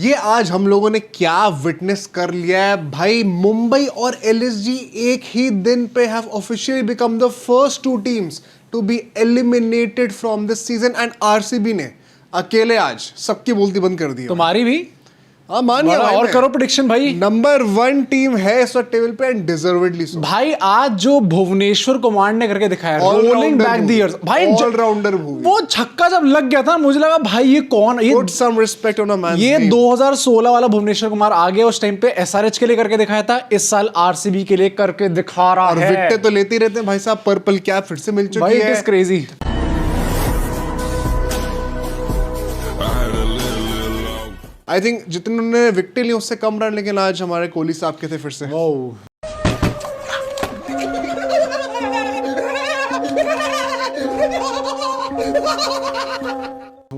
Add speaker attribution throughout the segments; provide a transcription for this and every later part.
Speaker 1: ये आज हम लोगों ने क्या विटनेस कर लिया है भाई। मुंबई और एलएसजी एक ही दिन पे have officially become the first two teams to be eliminated from this season and RCB ने अकेले आज सबकी बोलती बंद कर दी।
Speaker 2: तुम्हारी भी?
Speaker 1: हाँ मान गया भाई।
Speaker 2: और करो प्रेडिक्शन भाई।
Speaker 1: नंबर 1 टीम है इस वक्त टेबल पे एंड डिजर्वेडली सो।
Speaker 2: भाई आज जो भुवनेश्वर कुमार ने करके दिखाया रोलिंग बैक द इयर्स भाई,
Speaker 1: ऑलराउंडर
Speaker 2: वो छक्का जब लग गया था मुझे लगा भाई ये कौन, ये
Speaker 1: Put some respect on a man's
Speaker 2: ये
Speaker 1: name.
Speaker 2: 2016 वाला भुवनेश्वर कुमार आ गया उस टाइम पे एसआरएच के लिए करके दिखाया था, इस साल आरसीबी के लिए करके दिखा रहा है।
Speaker 1: विकेट तो लेते ही रहते हैं भाई साहब। पर्पल कैप फिर से मिल चुकी
Speaker 2: भाई
Speaker 1: है।
Speaker 2: It is crazy.
Speaker 1: I think जितने उन्होंने विकेट लिए उससे कम रन, लेकिन आज हमारे कोहली साहब के थे फिर से।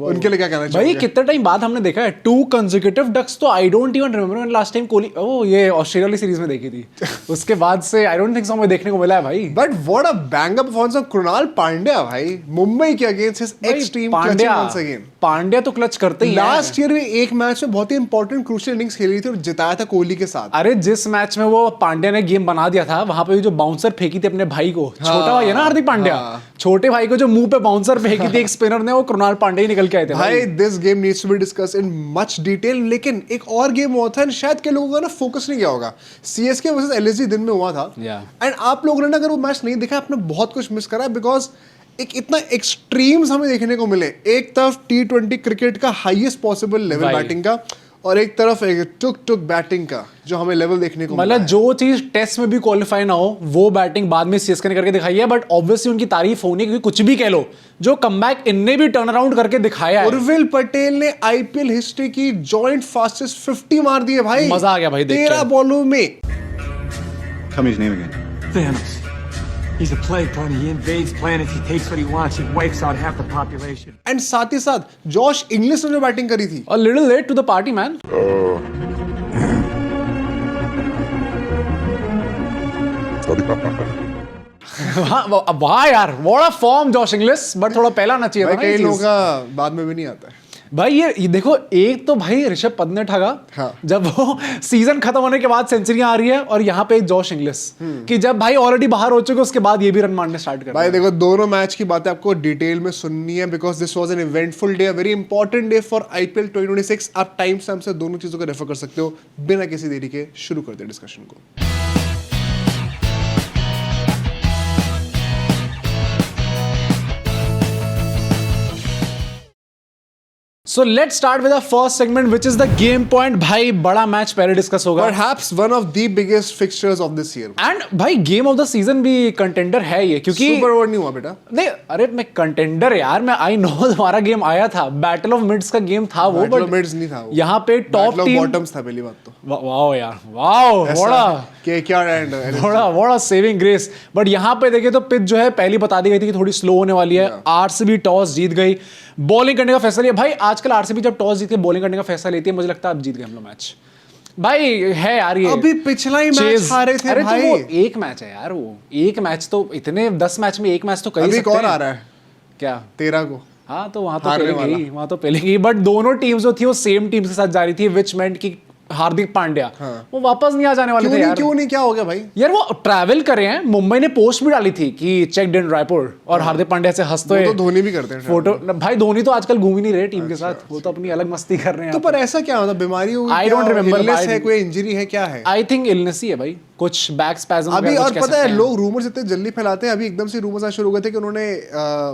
Speaker 1: उनके लिए क्या कहना चाहिए
Speaker 2: भाई? कितने टाइम बाद हमने देखा है 2 कंसेक्यूटिव डक्स, तो I don't even remember when last time Kohli ये ऑस्ट्रेलिया वाली सीरीज में देखी थी। उसके बाद से आई डोंट थिंक सो हमें देखने को मिला है भाई।
Speaker 1: But what a bang up performance of Krunal Pandya भाई, मुंबई के against his ex team clutching once again.
Speaker 2: Pandya तो क्लच करते ही हैं।
Speaker 1: लास्ट ईयर भी एक मैच में बहुत ही इंपॉर्टेंट क्रूशियल इनिंग्स खेली थी और जिताया था कोहली के साथ।
Speaker 2: अरे जिस मैच में वो पांड्या ने गेम बना दिया था, वहां पे जो बाउंसर फेंकी थी अपने भाई को, छोटा भाई है ना हार्दिक पांड्या, छोटे भाई को जो मुंह पे बाउंसर फेंकी थी एक स्पिनर ने, वो कृणाल पांड्या ही निकल के आए थे
Speaker 1: भाई। This game needs to be discussed in much detail. लेकिन एक और गेम हुआ था शायद के लोगों का ना फोकस नहीं किया होगा, सीएसके वर्सेस एलएसजी दिन में हुआ था। एंड आप लोगों ने अगर वो मैच नहीं देखा, आपने बहुत कुछ मिस करा, बिकॉज एक इतना एक्सट्रीम्स हमें देखने को मिले। एक तरफ T20 क्रिकेट का हाईएस्ट पॉसिबल लेवल बैटिंग का, और एक तरफ एक टुक बैटिंग का जो हमें लेवल देखने को
Speaker 2: मतलब जो चीज टेस्ट में भी क्वालिफाई ना हो वो बैटिंग बाद में सीएसके ने करके दिखाई है। बट ऑब्वियसली उनकी तारीफ होनी, क्योंकि कुछ भी कह लो, जो कमबैक इनने भी टर्न अराउंड करके दिखाया है।
Speaker 1: उर्विल पटेल ने आईपीएल हिस्ट्री की जॉइंट फास्टेस्ट 50 मार दी है भाई।
Speaker 2: मजा आ गया भाई देख के।
Speaker 1: 13 बॉलों में।
Speaker 3: Tell me his name again.
Speaker 4: Thanos. He's a plague, Tony. He invades planets, he takes what he wants, he wipes out half the population.
Speaker 1: And साथ ही साथ जॉश इंग्लिश ने जो बैटिंग करी थी,
Speaker 2: A little late to the party, man. वाह यार, what a form Josh Inglis. But थोड़ा पहला आना चाहिए था ना
Speaker 1: कई
Speaker 2: ये
Speaker 1: लोगों
Speaker 2: चीज।
Speaker 1: का बाद में भी नहीं आता है
Speaker 2: भाई ये देखो, एक तो भाई ऋषभ पंत ने ठगा।
Speaker 1: हाँ।
Speaker 2: जब वो सीजन खत्म होने के बाद सेंचुरियां आ रही है, और यहाँ पे जॉश इंग्लिश कि जब भाई ऑलरेडी बाहर हो चुके उसके बाद ये भी रन मारने स्टार्ट कर
Speaker 1: भाई। देखो दोनों मैच की बातें आपको डिटेल में सुननी है, because this was an eventful day, very important day for IPL 2026। आप टाइम स्टैम्प से दोनों चीजों को रेफर कर सकते हो। बिना किसी देरी के शुरू करते हैं डिस्कशन को।
Speaker 2: So let's start with the first segment which is the game point. भाई बड़ा मैच पहले डिस्कस होगा,
Speaker 1: Perhaps one of the biggest fixtures of this year.
Speaker 2: And भाई गेम ऑफ द सीजन भी कंटेंडर है ये, क्योंकि
Speaker 1: सुपर ओवर नहीं हुआ बेटा।
Speaker 2: नहीं, अरे मैं कंटेंडर यार, मैं आई नो तुम्हारा गेम आया था, बैटल ऑफ मिड्स का गेम था वो,
Speaker 1: Battle of
Speaker 2: बट
Speaker 1: Mids नहीं था वो।
Speaker 2: यहाँ पे top
Speaker 1: Battle of
Speaker 2: team
Speaker 1: Bottoms था पहली बात तो।
Speaker 2: वाओ यार, वाओ
Speaker 1: KKR एंड
Speaker 2: बड़ा सेविंग ग्रेस। बट यहाँ पे देखे तो पिच जो है पहली बता दी गई थी कि थोड़ी स्लो होने वाली है। आरसीबी टॉस जीत गई, बॉलिंग करने का फैसला लिया। भाई आजकल आरसीबी जब टॉस जीत के बॉलिंग करने का फैसला लेती है, मुझे लगता है अब जीत गए हम लोग मैच। भाई है यार ये,
Speaker 1: अभी पिछला ही मैच हारे थे
Speaker 2: अरे
Speaker 1: भाई।
Speaker 2: तो वो एक मैच है यार, वो एक मैच तो इतने 10 मैच में एक मैच तो कर ही
Speaker 1: अभी
Speaker 2: सकते
Speaker 1: कौन
Speaker 2: हैं।
Speaker 1: आ रहा है?
Speaker 2: क्या
Speaker 1: 13 को।
Speaker 2: हाँ तो वहां तो
Speaker 1: हारने
Speaker 2: पहले वहां तो पहले गई, बट दोनों टीम्स जो थी वो सेम टीम के साथ जा रही थी, विच मेंट की हार्दिक पांड्या वो वापस नहीं आ जाने वाले थे यार।
Speaker 1: क्यों नहीं क्या हो गया भाई?
Speaker 2: यार वो ट्रैवल करे हैं, मुंबई ने पोस्ट भी डाली थी कि चेक इन रायपुर, और हार्दिक पांड्या से हंसते
Speaker 1: वो
Speaker 2: हुए
Speaker 1: तो धोनी भी करते हैं
Speaker 2: फोटो। भाई धोनी तो आजकल घूम ही नहीं रहे टीम के साथ, वो तो अपनी अलग मस्ती कर रहे हैं।
Speaker 1: तो पर ऐसा क्या होता? बीमारी हुई?
Speaker 2: I don't remember,
Speaker 1: Illness है, कोई इंजरी है, क्या है?
Speaker 2: आई थिंक इलनेस ही है भाई, कुछ बैक स्पैज्म
Speaker 1: अभी और पता है लोग रूमर्स इतने जल्दी फैलाते हैं। अभी एकदम से रूमर्स आना शुरू हो गए थे कि उन्होंने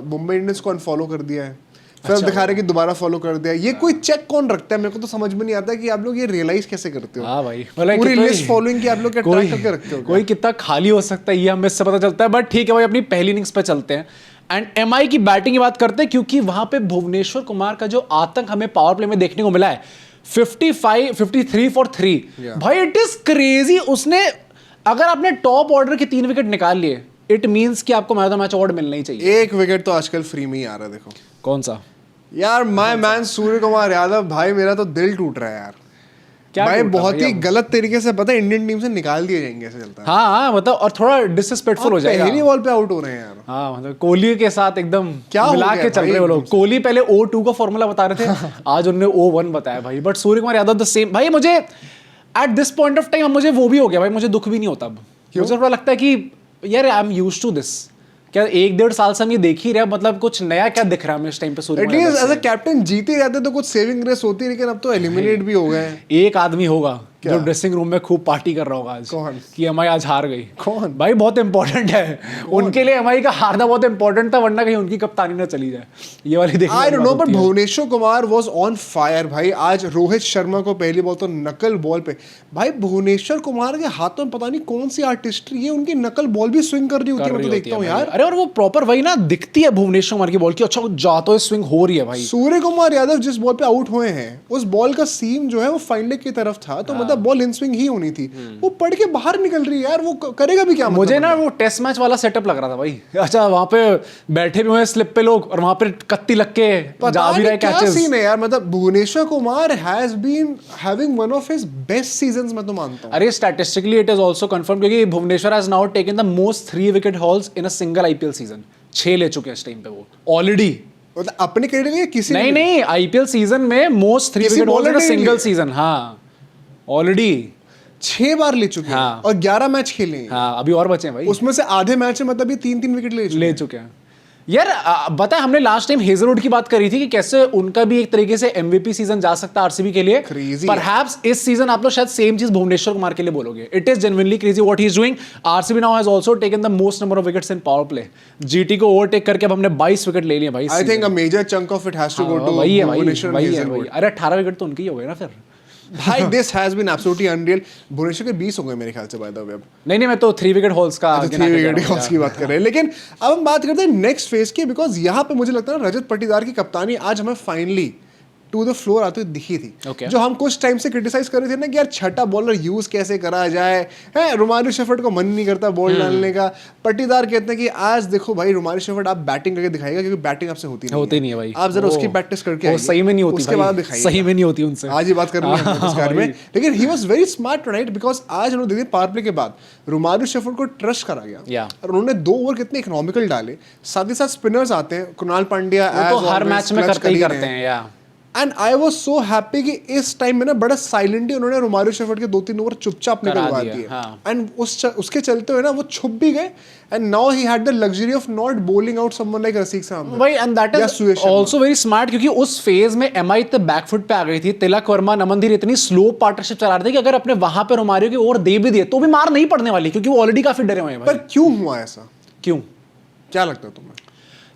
Speaker 1: मुंबई इंडियंस को अनफॉलो कर दिया है, फिर दिखा रहे कि दोबारा फॉलो कर दिया। ये कोई चेक कौन रखता है? मेरे को तो समझ में नहीं आता कि आप लोग ये रियलाइज कैसे करते हो।
Speaker 2: हाँ भाई,
Speaker 1: पूरी लिस्ट फॉलोइंग की आप लोग क्या ट्रैक करके रखते हो?
Speaker 2: कोई कितना खाली हो सकता है ये हमें इससे पता चलता है। बट ठीक है भाई, अपनी पहली इनिंग्स पे चलते हैं एंड एमआई की बैटिंग की बात करते हैं, क्योंकि वहां पे भुवनेश्वर कुमार का जो आतंक हमें पावर प्ले में देखने को मिला है, 53 फॉर 3। भाई इट इज क्रेजी। उसने, अगर आपने टॉप ऑर्डर के 3 विकेट निकाल लिए, इट मींस कि आपको man of the match award मिलना ही चाहिए।
Speaker 1: एक विकेट तो आजकल फ्री में ही आ रहा है। देखो
Speaker 2: कौन सा
Speaker 1: यार, माय मैन सूर्य कुमार यादव, भाई मेरा तो दिल टूट रहा है यार।
Speaker 2: क्या
Speaker 1: भाई
Speaker 2: टूटा
Speaker 1: बहुत ही
Speaker 2: अब?
Speaker 1: गलत तरीके से पता है इंडियन टीम से निकाल दिए जाएंगे, ऐसे चलता है।
Speaker 2: हाँ मतलब और थोड़ा डिसरिस्पेक्टफुल हो जाएगा।
Speaker 1: पहली बॉल पे आउट हो रहे हैं यार।
Speaker 2: हाँ मतलब कोहली के साथ एकदम
Speaker 1: क्या हो
Speaker 2: मिला
Speaker 1: गया
Speaker 2: के चल
Speaker 1: भाई
Speaker 2: रहे वो लोग।
Speaker 1: एकदम से?
Speaker 2: कोहली पहले O2 का फॉर्मूला बता रहे थे, आज उन्होंने O1 बताया भाई। But Surya Kumar Yadav the same भाई। मुझे at this point of time मुझे वो भी हो गया भाई, मुझे दुख भी नहीं होता अब। मुझे थोड़ा लगता है कि यार I am used to this. क्या 1-1.5 साल से हम ये देख ही रहे, मतलब कुछ नया क्या दिख रहा है हमें इस टाइम पे सूर्य कुमार
Speaker 1: एटलीस्ट
Speaker 2: यादव
Speaker 1: एज
Speaker 2: से?
Speaker 1: अ कैप्टन जीते जाते तो कुछ सेविंग रेस होती, लेकिन अब तो एलिमिनेट भी हो गए हैं।
Speaker 2: एक आदमी होगा
Speaker 1: क्या?
Speaker 2: जो ड्रेसिंग रूम में खूब पार्टी कर रहा होगा आज।
Speaker 1: कौन?
Speaker 2: कि एमआई आज हार गई।
Speaker 1: कौन?
Speaker 2: भाई बहुत इंपॉर्टेंट है उनके लिए, एमआई का हारना बहुत इंपॉर्टेंट था, वरना कहीं उनकी कप्तानी ना चली जाए। ये वाली देखने
Speaker 1: आई
Speaker 2: वाली
Speaker 1: डोंट नो,
Speaker 2: बात
Speaker 1: बट
Speaker 2: होती है।
Speaker 1: Bhuvneshwar Kumar was on fire भाई। आज रोहित शर्मा को पहली बॉल तो नकल बॉल पे, भाई भुवनेश्वर कुमार के हाथों में पता नहीं कौन सी आर्टिस्ट्री है, उनकी नकल बॉल भी स्विंग कर रही होती है,
Speaker 2: कर
Speaker 1: मैं
Speaker 2: रही
Speaker 1: तो
Speaker 2: होती
Speaker 1: देखता
Speaker 2: है
Speaker 1: हूँ
Speaker 2: भाई।
Speaker 1: यार।
Speaker 2: अरे और वो प्रॉपर वही ना दिखती है भुवनेश्वर कुमार की बॉल की, अच्छा वो जाता है स्विंग हो रही है भाई।
Speaker 1: सूर्य कुमार यादव जिस बॉल पे आउट हुए हैं, उस बॉल का सीम जो है वो फाइन लेग की तरफ था, तो मतलब बॉल इन स्विंग ही होनी थी। वो पड़ के बाहर निकल रही है यार, वो करेगा भी क्या?
Speaker 2: मुझे
Speaker 1: मतलब
Speaker 2: ना वो टेस्ट मैच वाला सेटअप लग रहा था भाई। अच्छा वहां पे बैठे भी हुए स्लिप पे लोग और वहां पे कत्ती लग के
Speaker 1: पता
Speaker 2: जा भी
Speaker 1: नहीं
Speaker 2: रहे
Speaker 1: क्या
Speaker 2: कैचेस।
Speaker 1: सीन है यार। मतलब Bhuvneshwar Kumar has been having one of his best seasons, मैं तो मानता हूँ।
Speaker 2: अरे statistically it is also confirm, क्योंकि Bhuvneshwar has now taken the most 3 wicket hauls in a single IPL season. 6 ले चुके हैं इस टाइम पे वो ऑलरेडी।
Speaker 1: मतलब अपने करियर में किसी
Speaker 2: नहीं नहीं आईपीएल सीजन में मोस्ट 3
Speaker 1: किसी
Speaker 2: विकेट हॉल्स इन
Speaker 1: bowler
Speaker 2: अ
Speaker 1: ने
Speaker 2: सिंगल
Speaker 1: लिए।
Speaker 2: सीजन। हाँ ऑलरेडी
Speaker 1: 6 बार ले चुके हैं
Speaker 2: हाँ।
Speaker 1: और 11 मैच खेले हैं।
Speaker 2: हाँ अभी और बचे हैं भाई।
Speaker 1: उसमें से आधे मैच में मतलब ये 3-3 विकेट ले चुके
Speaker 2: ले
Speaker 1: हैं।
Speaker 2: चुके हैं यार। बता हमने लास्ट टाइम हेजलवुड की बात करी थी कि कैसे उनका भी एक तरीके से एमवीपी सीजन जा सकता है आरसीबी के लिए।
Speaker 1: Crazy
Speaker 2: परहैप्स इस सीजन आप लोग शायद सेम चीज भुवनेश्वर कुमार के लिए बोलोगे। It is genuinely crazy what he is doing. RCB now has also taken the most number of wickets in power play. GT को ओवरटेक करके अब हमने 22 विकेट ले लिए भाई।
Speaker 1: I think a major chunk of it has to go to
Speaker 2: वही है भाई,
Speaker 1: भुवनेश्वर
Speaker 2: वही है
Speaker 1: हेजलवुड।
Speaker 2: वही। अरे 18 विकेट तो उनके ही हो गए ना फिर।
Speaker 1: भाई this has been absolutely unreal. Bhuvneshwar के 20 हो गए मेरे ख्याल से, बाय द वे। अब
Speaker 2: नहीं मैं तो 3 विकेट हॉल्स का गिना
Speaker 1: 3
Speaker 2: के कह
Speaker 1: विकेट
Speaker 2: रहा हूँ
Speaker 1: हॉल्स की बात कर रहे हैं। लेकिन अब हम बात करते हैं नेक्स्ट फेज की, बिकॉज यहाँ पे मुझे लगता है ना रजत पाटीदार की कप्तानी आज हमें फाइनली टू द फ्लोर आते हुए दिखी थी।
Speaker 2: Okay.
Speaker 1: जो हम कुछ टाइम से क्रिटिसाइज कर रहे थे ना कि यार छठा बॉलर यूज कैसे करा जाए है, रोमारियो शेफर्ड को मन नहीं करता बॉल डालने का। पाटीदार कहते हैं कि आज देखो भाई रोमारियो शेफर्ड आप बैटिंग करके दिखाएगा, क्योंकि बैटिंग आपसे होती
Speaker 2: नहीं है भाई।
Speaker 1: आप जरा
Speaker 2: वो-
Speaker 1: उसकी प्रैक्टिस करके
Speaker 2: वो
Speaker 1: आइए,
Speaker 2: सही में नहीं होती
Speaker 1: उसके
Speaker 2: भाई।
Speaker 1: बाद दिखाइए।
Speaker 2: सही में नहीं होती उनसे।
Speaker 1: आज ये बात कर रहे हैं इस बारे में। लेकिन he was very smart right, because आज उन्होंने देखिए पावर प्ले के बाद रोमारियो शेफर्ड को ट्रस्ट करा गया
Speaker 2: Yeah.
Speaker 1: और उन्होंने 2 ओवर कितने इकोनॉमिकल डाले। साथ ही साथ स्पिनर्स आते हैं, कुणाल पांड्या
Speaker 2: वो तो हर मैच में करते ही करते हैं या
Speaker 1: and I was so happy कि इस टाइम में ना बड़ा साइलेंटली उन्होंने रोमारियो शेफर्ड के 2-3 ओवर चुपचाप
Speaker 2: करा
Speaker 1: निकलवा
Speaker 2: दिए,
Speaker 1: दिए।
Speaker 2: हाँ।
Speaker 1: एंड उसके चलते हुए ना वो छुप भी गए, and now he had the luxury of not bowling out someone like Rasikh sahab.
Speaker 2: भाई and that is also very smart, क्योंकि उस फेज में एमआई इतने बैकफुट पे आ गई थी। तिलक वर्मा नमनदीर इतनी स्लो पार्टनरशिप चला रहे थे कि अगर अपने वहां पे रोमारियो की ओवर दे भी दिए तो भी मार नहीं पड़ने वाली, क्योंकि वो ऑलरेडी काफी डरे हुए हैं
Speaker 1: पर
Speaker 2: भाई।
Speaker 1: क्यों हुआ ऐसा?
Speaker 2: क्यों
Speaker 1: क्या लगता है तुम्हें?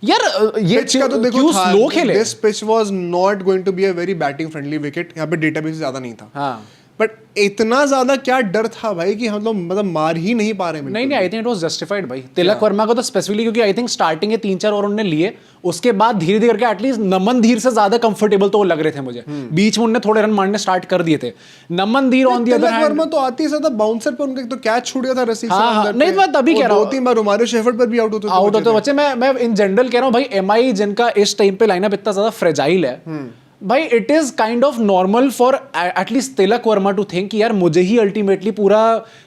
Speaker 2: यार ये
Speaker 1: पिच का तो देखो
Speaker 2: क्यों
Speaker 1: था,
Speaker 2: स्लो खेले?
Speaker 1: This pitch was not going to be a very batting friendly wicket. यहाँ पे डेटाबेस ज्यादा नहीं था,
Speaker 2: हाँ
Speaker 1: बट इतना ज्यादा क्या डर था भाई कि हम लोग मतलब मार ही नहीं पा रहे।
Speaker 2: नहीं I think it was justified भाई। तिलक वर्मा को तो स्पेसिफिकली, क्योंकि आई थिंक स्टार्टिंग के 3-4 ओवर उन्होंने लिए, उसके बाद धीरे धीरे करके एटलीस्ट नमन धीर से ज्यादा कंफर्टेबल तो वो लग रहे थे मुझे। बीच में उन्होंने थोड़े रन मारने स्टार्ट कर दिए थे। नमन धीर on the other
Speaker 1: Tilak
Speaker 2: hand
Speaker 1: Verma तो आती है बाउंसर पे उनका तो कैच छूट गया था रसिक
Speaker 2: हाँ,
Speaker 1: साहब
Speaker 2: हाँ,
Speaker 1: अंदर
Speaker 2: नहीं,
Speaker 1: पे।
Speaker 2: मैं तभी
Speaker 1: वो
Speaker 2: कह रहा हूँ।
Speaker 1: 2-3 बार रोमारियो शेफर्ड पर भी आउट होते
Speaker 2: आउट होते बच्चे। मैं इन जनरल कह रहा हूँ भाई, एमआई जिनका इस टाइम पे लाइनअप इतना ज्यादा फ्रेजाइल है भाई, it is kind of normal for at least Tilak Varma to think कि यार मुझे ही अल्टीमेटली पूरा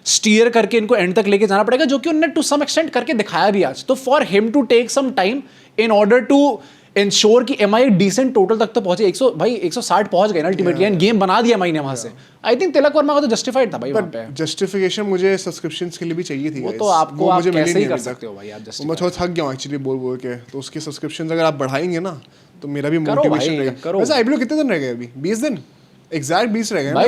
Speaker 2: स्टीयर करके इनको एंड तक लेके जाना पड़ेगा, जो कि उन्होंने टू सम एक्सटेंट करके दिखाया भी आज। तो for him to take some time in order to ensure कि एमआई डिसेंट टोटल तक तो पहुंचे। 160 पहुंच गए ना अल्टीमेटली, एंड गेम बना दिया एमआई ने वहां से। आई थिंक तिलक वर्मा का तो जस्टिफाइड था भाई वहां पे।
Speaker 1: जस्टिफिकेशन मुझे सब्सक्रिप्शंस के लिए भी चाहिए थी।
Speaker 2: वो
Speaker 1: guys.
Speaker 2: तो आपको
Speaker 1: वो
Speaker 2: आप
Speaker 1: मुझे मिली
Speaker 2: कैसे
Speaker 1: नहीं
Speaker 2: ही कर
Speaker 1: अभी तक।
Speaker 2: सकते हो भाई आप
Speaker 1: तो मैं थोड़ा थक गया हूँ एक्चुअली बोल के। तो उसकी सब्सक्रिप्शंस अगर आप बढ़ाएंगे ना तो मेरा भी
Speaker 2: करो
Speaker 1: मोटिवेशन
Speaker 2: भाई,
Speaker 1: रहेगा।
Speaker 2: करो।
Speaker 1: वैसे आईपीएल कितने दिन रह गए अभी? 20 दिन एग्जैक्ट 20 रह गए ना?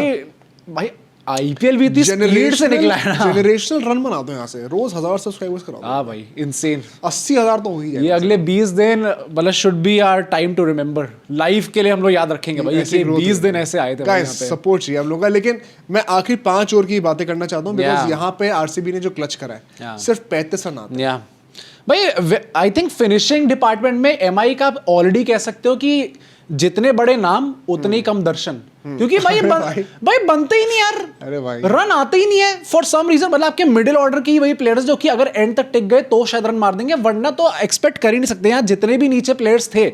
Speaker 2: भाई आईपीएल भी इतनी स्पीड से निकला है ना।
Speaker 1: जनरेशनल रन बना दो यहाँ से, रोज 1000 सब्सक्राइबर्स कराओ।
Speaker 2: हाँ भाई इनसेन।
Speaker 1: 80,000 तो हो ही
Speaker 2: ये
Speaker 1: जाएगा।
Speaker 2: अगले 20 दिन मतलब should be our time to remember, life के लिए हम लोग याद रखेंगे भाई
Speaker 1: ऐसी
Speaker 2: कि
Speaker 1: growth
Speaker 2: 20
Speaker 1: है।
Speaker 2: दिन ऐसे आए थे भाई
Speaker 1: Guys,
Speaker 2: यहाँ पे।
Speaker 1: सपोर्ट चाहिए हम लोग का। लेकिन मैं आखिरी 5 ओवर की बातें करना चाहता हूँ, बिकॉज
Speaker 2: Yeah.
Speaker 1: यहाँ पे आरसीबी ने जो क्लच करा है
Speaker 2: Yeah.
Speaker 1: सिर्फ 35 रन आते हैं।
Speaker 2: या भाई आई थिंक फिनिशिंग डिपार्टमेंट में एमआई का आप ऑलरेडी कह सकते हो कि जितने बड़े नाम उतने ही कम दर्शन, क्योंकि भाई भाई बनते ही नहीं यार।
Speaker 1: अरे भाई
Speaker 2: रन आते ही नहीं है फॉर सम रीजन। मतलब आपके मिडिल ऑर्डर की वही प्लेयर्स जो कि अगर एंड तक टिक गए तो शायद रन मार देंगे, वरना तो एक्सपेक्ट कर ही नहीं सकते। यहाँ जितने भी नीचे प्लेयर्स थे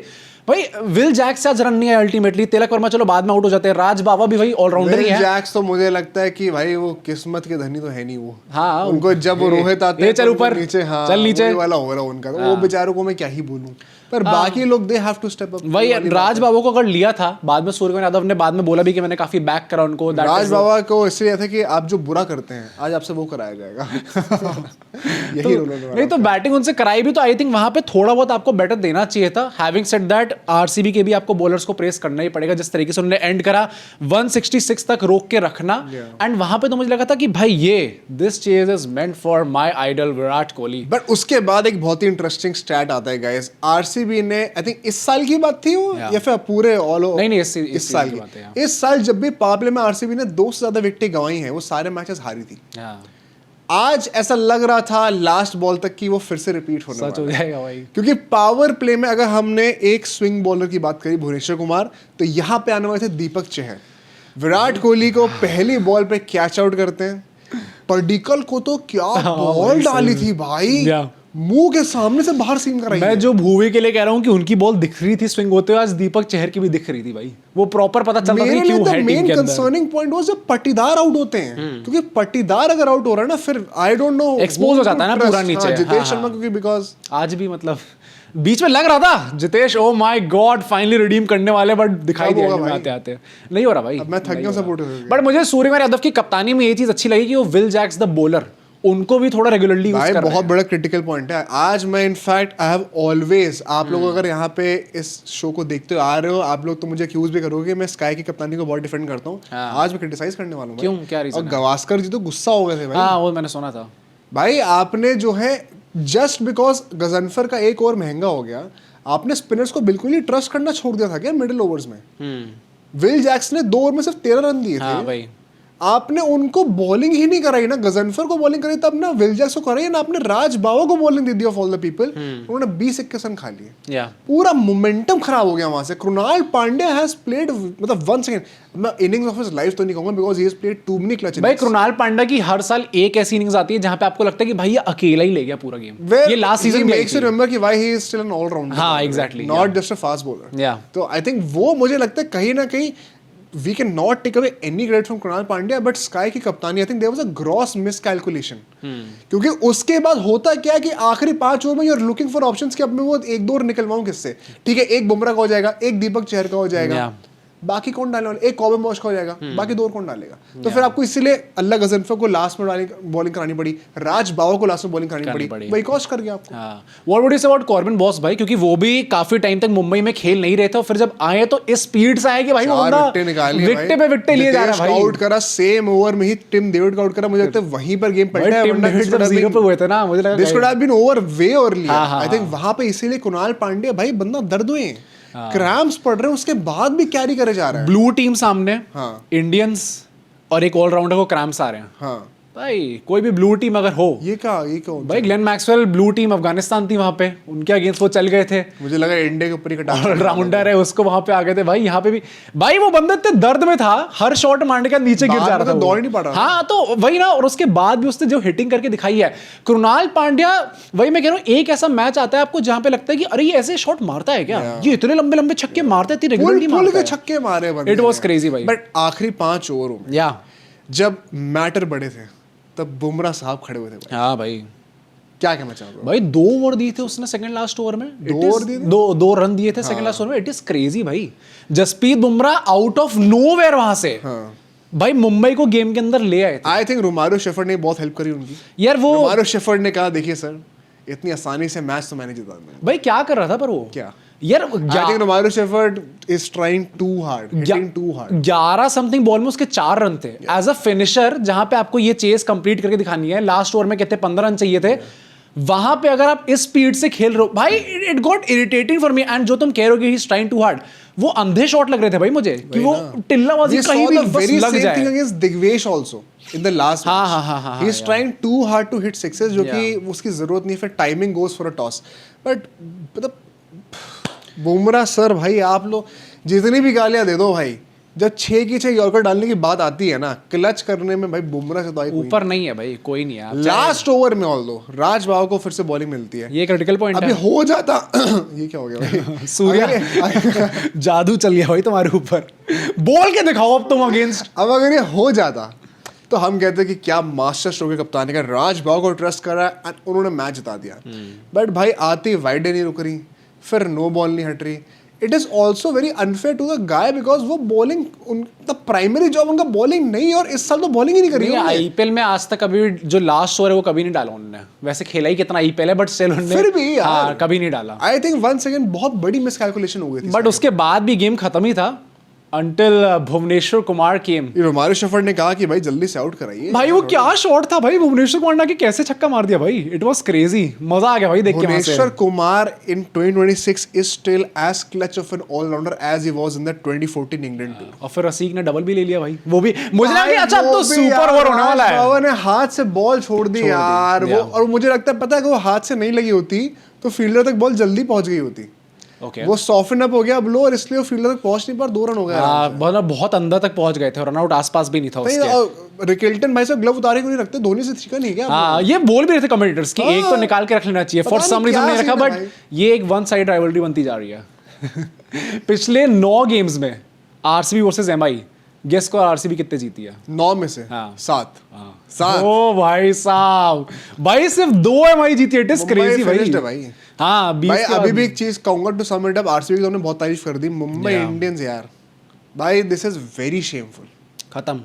Speaker 2: भाई विल जैक्स से आज रन नहीं है अल्टीमेटली, तिलक वर्मा चलो बाद में आउट हो जाते हैं, राज बावा भी भाई ऑलराउंडर ही है।
Speaker 1: जैक्स तो मुझे लगता है कि भाई वो किस्मत के धनी तो है नहीं वो।
Speaker 2: हाँ,
Speaker 1: उनको जब वो रोहित आते
Speaker 2: हैं चल ऊपर
Speaker 1: नीचे, हाँ
Speaker 2: चल नीचे
Speaker 1: वाला हो रहा उनका, तो वो बेचारों को मैं क्या ही बोलूं, पर बाकी लोग they have to step up.
Speaker 2: वही राज बाबा को अगर लिया था, बाद में सूर्यकुमार यादव ने बाद में बोला भी कि मैंने काफी बैक करा उनको।
Speaker 1: राज बाबा को इसलिए था कि आप जो बुरा करते हैं आज आपसे वो कराया जाएगा। यही रोल है।
Speaker 2: नहीं तो बैटिंग उनसे कराई भी तो आई थिंक वहां पे थोड़ा बहुत आपको बेटर देना चाहिए था। हैविंग सेड दैट आरसीबी के भी आपको बॉलर्स को प्रेस करना ही पड़ेगा, जिस तरीके से उन्होंने एंड करा 166 तक रोक के रखना। एंड वहां पे तो मुझे लगा था कि भाई ये this chase is meant for my idol Virat Kohli.
Speaker 1: But उसके बाद एक बहुत ही इंटरेस्टिंग स्टैट आता है गाइस, आरसीबी ने आई थिंक इस साल की बात थी वो या फिर पूरे ऑल
Speaker 2: नहीं
Speaker 1: इस साल की, इस साल जब भी पावर प्ले में आरसीबी ने 2 से ज्यादा विकेटें गंवाई हैं, वो सारे मैचेस हारी थी। आज ऐसा लग रहा था लास्ट बॉल तक कि वो फिर से रिपीट होने
Speaker 2: सच हो जाएगा भाई,
Speaker 1: क्योंकि पावर प्ले में अगर हमने एक स्विंग बॉलर की बात करी भुवनेश्वर कुमार, तो यहाँ पे आने वाले थे दीपक चहर। विराट कोहली को पहली बॉल पे कैच आउट करते हैं, पर्डिकल को तो क्या बॉल डाली थी भाई, मुंह के सामने से बाहर सीम कराई।
Speaker 2: मैं जो भूवी के लिए कह रहा हूँ कि उनकी बॉल दिख रही थी स्विंग होते हुए, आज दीपक चहर की भी दिख रही थी भाई, वो प्रॉपर पता चल रहा था कि क्यों है टीम के अंदर।
Speaker 1: कंसर्निंग पॉइंट वो जब पट्टीदार आउट होते हैं, क्योंकि पट्टीदार अगर आउट हो रहा है ना, फिर आई डोंट नो
Speaker 2: एक्सपोज हो जाता है ना पूरा नीचे।
Speaker 1: जितेश शर्मा क्योंकि बिकॉज
Speaker 2: आज भी मतलब बीच में लग रहा था Jitesh oh my God finally redeem करने वाले, बट दिखाई दिया कि आते आते नहीं हो रहा भाई।
Speaker 1: मैं थक गया सपोर्ट।
Speaker 2: बट मुझे सूर्यकुमार यादव की कप्तानी में ये चीज अच्छी लगी कि वो विल जैक्स द बॉलर उनको भी थोड़ा रेगुलरली यूज कर रहे हैं।
Speaker 1: बहुत बड़ा क्रिटिकल पॉइंट है। आज मैं इनफैक्ट आई हैव ऑलवेज, आप लोग अगर यहाँ पे इस शो को देखते आ रहे हो, आप लोग तो मुझे एक्यूज भी करोगे मैं स्काई की कप्तानी को बहुत डिफेंड करता हूँ। आज मैं क्रिटिसाइज करने वाला हूँ।
Speaker 2: क्यों, क्या रीजन?
Speaker 1: और गवास्कर जी तो गुस्सा हो गए थे भाई।
Speaker 2: हाँ वो मैंने सुना था
Speaker 1: भाई, आपने जो है जस्ट बिकॉज गजनफर का एक ओवर महंगा हो गया, आपने स्पिनर्स को बिल्कुल ही ट्रस्ट करना छोड़ दिया था क्या मिडिल ओवर्स में? विल जैक्स ने 2 ओवर में सिर्फ 13 रन दिए थे भाई। आपने उनको बॉलिंग ही नहीं कराई ना, गजनफर को बॉलिंग कराई तब ना विल जैक्स को कराई ना, आपने राज बावा को bowling they the of all the people. उन्होंने 20-21 रन खा लिए, पूरा मोमेंटम खराब हो गया वहां से। कृणाल पांड्या हैज प्लेड मतलब 1 सेकंड, मैं इनिंग्स ऑफ हिज लाइफ तो नहीं कहूंगा because he has played too many clutch.
Speaker 2: भाई कृणाल पांड्या की हर साल एक ऐसी इनिंग्स आती है जहां पे आपको लगता है कि भाई ये अकेला ही ले गया पूरा गेम। ये last season
Speaker 1: makes you remember कि why he is still an allrounder.
Speaker 2: हां exactly,
Speaker 1: not just a fast bowler. तो आई थिंक वो मुझे लगता है कहीं ना कहीं we can not take away any credit from Krunal Pandya, but Sky की कप्तानी I think there was a gross miscalculation। क्योंकि उसके बाद होता क्या है कि आखिरी 5 ओवर में you're looking for options कि अब मैं वो 1-2 निकलवाऊं किससे, ठीक है, एक बुमराह का हो जाएगा, एक दीपक चहर का हो जाएगा, बाकी कौन डालने वाला, एक कॉबन बॉश का हो जाएगा, बाकी 2 और कौन डालेगा? तो फिर आपको इसीलिए अल्लाह गजनफर को लास्ट में बॉलिंग करानी पड़ी, राज बावा को लास्ट में बॉलिंग करानी पड़ी, वही कॉस्ट कर गया आपको।
Speaker 2: What would you say about Corbin boss भाई, क्योंकि वो भी काफी टाइम तक मुंबई में खेल नहीं रहे थे और फिर जब आए तो इस स्पीड से आए कि भाई वो बंदा विकेट पे विकेट लिए जा रहा है भाई।
Speaker 1: आउट करा सेम ओवर में ही टिम डेविड का आउट करा, मुझे लगता है वहीं पर गेम पलटा है, वरना
Speaker 2: दिस जब 0 पे हुए थे ना, मुझे लगा
Speaker 1: this could have been over way early. I think वहां पे इसीलिए कृणाल पांड्या भाई बंदा दर्द हुए, क्रैम्प्स पड़ रहे हैं, उसके बाद भी कैरी करे जा रहा है।
Speaker 2: ब्लू टीम सामने, इंडियंस और एक ऑलराउंडर को क्रैम्प्स आ रहे हैं।
Speaker 1: हाँ
Speaker 2: भाई कोई भी ब्लू टीम अगर हो,
Speaker 1: ये क्या
Speaker 2: भाई Glenn Maxwell blue team Afghanistan थी वहां पे, उनके अगेंस्ट वो चल गए थे,
Speaker 1: मुझे लगा इंडिया के ऊपर ही कटा
Speaker 2: ऑलराउंडर है उसको वहां पे आ गए थे भाई। यहाँ पे भी भाई वो बंदा इतने दर्द में था, हर शॉट मारने के नीचे गिर जा रहा था,
Speaker 1: दौड़ नहीं पा रहा।
Speaker 2: हाँ तो वही ना, और उसके बाद भी उसने जो हिटिंग करके दिखाई है कृणाल पांड्या, वही मैं कह रहा हूँ एक ऐसा मैच आता है आपको जहां पे लगता है कि अरे ये ऐसे शॉट मारता है क्या, ये इतने लंबे लंबे छक्के मारते थे, रेगुलरली
Speaker 1: छक्के मारे बंदे,
Speaker 2: इट वाज क्रेजी भाई।
Speaker 1: बट आखिरी 5 ओवरों में जब मैटर बड़े थे तब बुमराह साहब खड़े हुए थे भाई।
Speaker 2: हाँ भाई
Speaker 1: क्या कहना चाहोगे
Speaker 2: भाई, 2 ओवर दिए थे उसने सेकंड लास्ट ओवर में, 2 रन दिए थे सेकंड लास्ट ओवर में, इट इज क्रेजी भाई। Jasprit Bumrah out of nowhere वहां से भाई मुंबई को गेम के अंदर ले आए थे।
Speaker 1: आई थिंक रोमारियो शेफर्ड ने बहुत हेल्प करी उनकी
Speaker 2: यार, वो
Speaker 1: रोमारियो शेफर्ड ने कहा देखिए सर इतनी आसानी से मैच तो मैंने जिता दिया
Speaker 2: भाई। क्या कर रहा था पर वो,
Speaker 1: क्या
Speaker 2: यार
Speaker 1: I think Romario Shepherd is trying too hard, hitting too hard।
Speaker 2: 11 something ball में उसके 4 रन थे एज अ फिनिशर, जहां पे आपको ये चेस कंप्लीट करके दिखानी है। लास्ट ओवर में कहते 15 रन चाहिए थे, वहां पे अगर आप इस स्पीड से खेल रहे हो भाई, it got irritating for me. And जो तुम कह रहे हो कि he is trying too hard, वो अंधे शॉट लग रहे थे भाई मुझे कि वो टिल्लाबाजी कहीं भी बस लग जाए।
Speaker 1: Against Digvesh also in the last, हां he is trying too hard to hit sixes, जो कि उसकी जरूरत नहीं, फिर timing goes for a toss. But मतलब बुमराह सर भाई, आप लोग जितनी भी गालियां दे दो भाई, जब 6 की 6 यॉर्कर डालने की बात आती है ना, क्लच करने में भाई बुमराह से तो आई
Speaker 2: ऊपर नहीं है भाई, कोई नहीं है।
Speaker 1: लास्ट ओवर में ऑल दो राज बाव को फिर से बॉलिंग मिलती है,
Speaker 2: ये क्रिटिकल पॉइंट
Speaker 1: अभी
Speaker 2: है।
Speaker 1: हो जाता ये क्या हो गया भाई
Speaker 2: सूर्या जादू चल गया भाई तुम्हारे ऊपर, बोल के दिखाओ अब तुम अगेंस्ट।
Speaker 1: अब अगर ये हो जाता तो हम कहते कि क्या मास्टर स्ट्रोक है कप्तान का, राज बाव को ट्रस्ट करा and उन्होंने मैच जिता दिया। बट भाई आती वाइड नहीं रुक रही, फिर नो बॉल नहीं हट रही। It is also very unfair to the guy because वो बॉलिंग द प्राइमरी जॉब उनका बॉलिंग नहीं, और इस साल तो बॉलिंग ही नहीं करी है।
Speaker 2: आईपीएल में आज तक कभी जो लास्ट ओवर है वो कभी नहीं डाला उन्होंने, वैसे खेला ही कितना आईपीएल है बट स्टिल उन्होंने
Speaker 1: फिर भी यार,
Speaker 2: हाँ, कभी नहीं डाला।
Speaker 1: आई थिंक वंस अगेन बहुत बड़ी मिसकैलकुलेशन हो गई थी,
Speaker 2: बट उसके बाद भी गेम खत्म ही था until भुवनेश्वर कुमार केम।
Speaker 1: रोमारियो शेफर्ड ने कहा कि भाई जल्दी से आउट कराइए।
Speaker 2: भाई वो क्या शॉट था भाई, भुवनेश्वर कुमार ने कैसे छक्का मार दिया भाई, इट वाज क्रेजी, मजा आ गया भाई देख के वहां से।
Speaker 1: Bhuvneshwar Kumar in 2026 is still as clutch of an all-rounder as he was in the 2014 England tour।
Speaker 2: और फिर रसीक ने डबल भी ले लिया भाई, वो भी मुझे लगा कि अच्छा अब तो सुपर ओवर होने वाला है।
Speaker 1: राज ने हाथ से बॉल छोड़ दी यार वो, और मुझे लगता है पता है कि वो हाथ से नहीं लगी होती तो फील्डर तक बॉल जल्दी पहुंच गई होती।
Speaker 2: Okay.
Speaker 1: वो सॉफ्टन अप हो गया अब लो, और इसलिए वो फील्डर तक पहुंच नहीं पर 2 रन हो गया।
Speaker 2: बहुत अंदर तक पहुंच गए थे, रन आउट आसपास भी नहीं था उसके।
Speaker 1: रिकेल्टन भाई साहब ग्लव उतारे क्यों नहीं रखते, धोनी से सीखा नहीं क्या?
Speaker 2: हाँ ये बोल भी रहे थे कमेंटेटर्स कि एक तो निकाल के रख लेना चाहिए, फॉर सम रीजन नहीं रखा, बट ये एक वन साइड राइवलरी बनती जा रही है। पिछले 9 गेम्स में आरसीबी वर्सेस एमआई, गेस को आरसीबी कितने जीती है?
Speaker 1: 9 में से 7।
Speaker 2: ओ भाई साहब, भाई सिर्फ 2 एमआई जीती है, इट इज क्रेजी भाई। हाँ
Speaker 1: भाई अभी भी एक चीज कहूंगा to sum it up, RCB की हमने बहुत तारीफ कर दी, मुंबई इंडियंस यार भाई दिस इज वेरी शेमफुल।
Speaker 2: खत्म,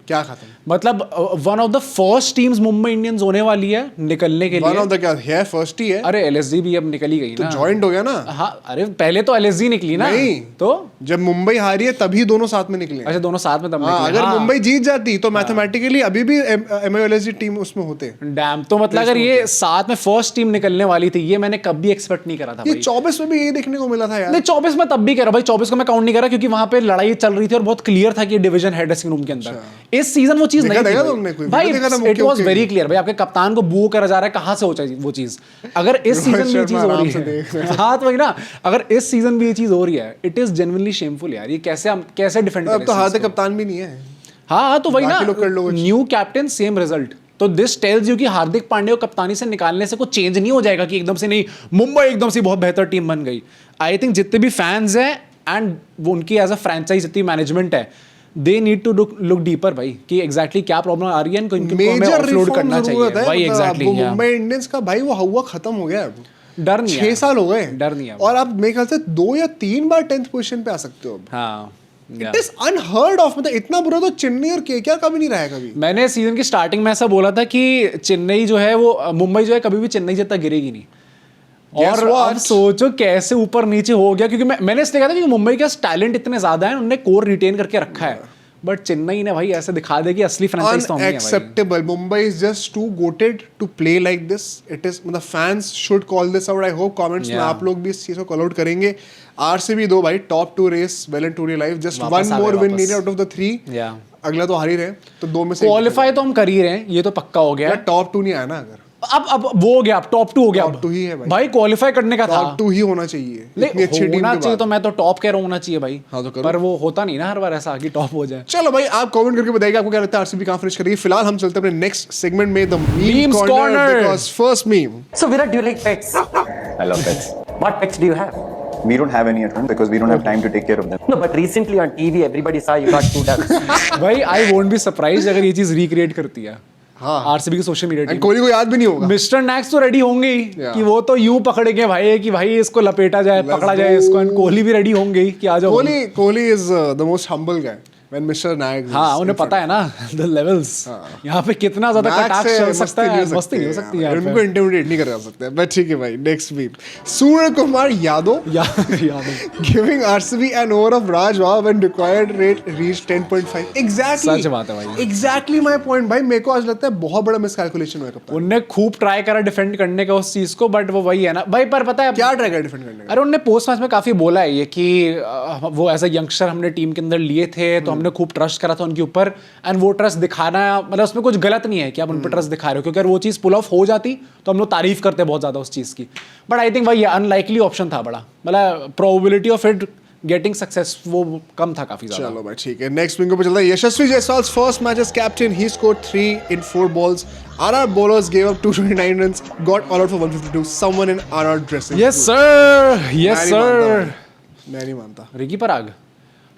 Speaker 1: क्या खत्म?
Speaker 2: मतलब one of the first teams Mumbai Indians होने वाली है निकलने के लिए।
Speaker 1: वन ऑफ द क्या है, फर्स्ट ही है।
Speaker 2: अरे एलएसजी भी अब निकल ही गई
Speaker 1: तो
Speaker 2: ना,
Speaker 1: जॉइंट हो गया ना।
Speaker 2: हाँ अरे पहले तो एलएसजी निकली ना,
Speaker 1: नहीं
Speaker 2: तो
Speaker 1: जब मुंबई हारी है तभी दोनों साथ में निकले।
Speaker 2: अच्छा दोनों साथ में तब
Speaker 1: हाँ,
Speaker 2: निकले।
Speaker 1: अगर
Speaker 2: हाँ।
Speaker 1: मुंबई जीत जाती तो मैथमेटिकली अभी भी एमआईएलएसजी टीम उसमें होते।
Speaker 2: डैम, तो मतलब अगर ये साथ में फर्स्ट टीम निकलने वाली थी, ये मैंने कभी एक्सपेक्ट नहीं करा था
Speaker 1: ये
Speaker 2: भाई।
Speaker 1: 24 में भी यही देखने को मिला था यार।
Speaker 2: नहीं 24 में तब भी कह रहा भाई, 24 को मैं काउंट नहीं करा क्योंकि वहां पे लड़ाई चल रही थी और बहुत क्लियर था कि डिवीजन है ड्रेसिंग रूम के अंदर। इस सीजन वो चीज नहीं थी भाई, इट वाज वेरी क्लियर भाई, आपके कप्तान को बू करा जा रहा है, कहां से हो जाए वो चीज। अगर इस सीजन में ये चीज हो रही है, हाँ तो वही ना, अगर इस सीजन भी ये चीज हो रही है, इट इज जेन्युइनली शेमफुल यार। ये कैसे हम कैसे डिफेंड करें?
Speaker 1: अब तो हाथ कप्तान भी नहीं है।
Speaker 2: हाँ तो वही ना,
Speaker 1: बाकी लोग कर लो कुछ।
Speaker 2: न्यू कैप्टन सेम रिजल्ट, तो दिस टेल्स यू कि हार्दिक पांड्या को कप्तानी से निकालने से कुछ चेंज नहीं हो जाएगा कि एकदम से नहीं मुंबई एकदम से बहुत बेहतर टीम बन गई। आई थिंक जितने भी फैंस हैं एंड वो उनकी एज अ फ्रेंचाइज जितनी मैनेजमेंट है, they need to look deeper भाई कि एग्जैक्टली क्या प्रॉब्लम आ रही है, इनको हमें ऑफलोड करना चाहिए भाई। एग्जैक्टली
Speaker 1: मुंबई इंडियंस का भाई वो हवा खत्म हो गया अब,
Speaker 2: डर नहीं है,
Speaker 1: 6 साल हो गए,
Speaker 2: डर नहीं है।
Speaker 1: और आप मेरे ख्याल से 2 या 3 बार 10th पोजीशन पे आ सकते हो अब।
Speaker 2: हाँ
Speaker 1: इट इज अनहर्ड ऑफ, मतलब इतना बुरा तो चेन्नई और केकेआर का भी नहीं रहा है कभी।
Speaker 2: मैंने सीजन की स्टार्टिंग में ऐसा बोला था कि चेन्नई जो है वो मुंबई जो है कभी भी चेन्नई जितना गिरेगी नहीं, और अब सोचो कैसे ऊपर नीचे हो गया। क्योंकि मैंने इसलिए कहा था कि मुंबई के टैलेंट इतने ज्यादा है, उन्होंने कोर रिटेन करके रखा है, बट चेन्नई ने भाई ऐसे दिखा दे कि असली फ्रेंचाइज तो हम ही हैं भाई।
Speaker 1: Unacceptable. Mumbai is just too goated to play like this. It is, मतलब fans should call this out. I hope comments में आप लोग भी इस चीज को call out करेंगे। RCB 2 भाई top 2 race well and truly alive. Just one more win needed out of the 3. अगला तो हार ही रहे, तो 2 में से
Speaker 2: क्वालिफाई तो हम कर ही रहे हैं, ये तो पक्का हो गया।
Speaker 1: टॉप 2 नहीं आया ना, अगर
Speaker 2: अब वो हो गया, अब टॉप 2 हो गया,
Speaker 1: Top 2 ही है
Speaker 2: भाई क्वालिफाई करने का था,
Speaker 1: टॉप 2 ही होना चाहिए इतनी अच्छी टीम
Speaker 2: होना
Speaker 1: के
Speaker 2: चाहिए,
Speaker 1: बाद।
Speaker 2: तो मैं तो टॉप कह रहा हूं होना चाहिए भाई।
Speaker 1: हाँ, तो करो।
Speaker 2: पर वो होता नहीं ना हर बार ऐसा कि टॉप हो जाए।
Speaker 1: चलो भाई आप कमेंट करके बताइए आपको क्या लगता है आरसीबी कहां फिनिश करेगी। फिलहाल हम चलते हैं अपने नेक्स्ट सेगमेंट में, the meme corner, because first meme.
Speaker 5: So Virat, do you like pets?
Speaker 3: I love pets.
Speaker 5: What pets do you have?
Speaker 3: We don't have any at home because we don't have time to take care of them.
Speaker 5: No, but recently on TV everybody saw you got 2 ducks.
Speaker 2: भाई I won't be surprised अगर ये चीज recreate करती है
Speaker 1: हाँ
Speaker 2: RCB की social media
Speaker 1: and
Speaker 2: team.
Speaker 1: Kohli को याद भी नहीं होगा।
Speaker 2: मिस्टर नैक्स तो रेडी होंगे ही
Speaker 1: Yeah.
Speaker 2: कि वो तो यूं पकड़ेंगे भाई कि भाई इसको लपेटा जाए, पकड़ा जाए इसको, एंड कोहली भी रेडी होंगे ही कि आ जाओ।
Speaker 1: Kohli is the most humble guy when mister Nayak.
Speaker 2: हाँ उन्हें पता है ना द लेवल्स यहाँ पे कितना ज्यादा कटाक्ष चल सकता है, मस्ती नहीं हो सकती है
Speaker 1: उनको इंटिमिडेट नहीं करा सकते। बट ठीक है भाई, next meme. Surya Kumar Yadav giving RCB an over of rage wow when required rate reach 10.5। Exactly
Speaker 2: सच बात है भाई,
Speaker 1: एग्जैक्टली माय पॉइंट भाई। मेरे को आज लगता है बहुत बड़ा मिसकैलकुलेशन हुआ कप्तान।
Speaker 2: उनने खूब ट्राई करा डिफेंड करने का उस चीज को, बट वो वही है ना भाई। पर पता है
Speaker 1: क्या ट्राई कर डिफेंड करने का?
Speaker 2: अरे उन्होंने पोस्ट मैच में काफी बोला है ये कि वो एज अ यंगस्टर हमने टीम के अंदर लिए थे, तो हमने खूब ट्रस्ट करा था उनके ऊपर, एंड वो ट्रस्ट दिखाना मतलब उसमें कुछ गलत नहीं है कि आप उन पर ट्रस्ट दिखा रहे हो, क्योंकि अगर वो चीज पुल ऑफ हो जाती तो हम लोग तारीफ करते बहुत ज्यादा उस चीज की। बट आई थिंक भाई ये अनलाइकली ऑप्शन था बड़ा, मतलब probability of it getting success वो कम था काफी ज्यादा।
Speaker 1: चलो भाई ठीक है, नेक्स्ट विंगो पे चलता है। Yashasvi Jaiswal first match as captain, he scored 3 in 4 balls. RR bowlers gave up 229 runs, got all out for 152. Someone in RR dressing.
Speaker 2: Yes sir, yes
Speaker 1: मैं नहीं
Speaker 2: सर।
Speaker 1: मानता, मैं नहीं मानता।
Speaker 2: रिकी पराग,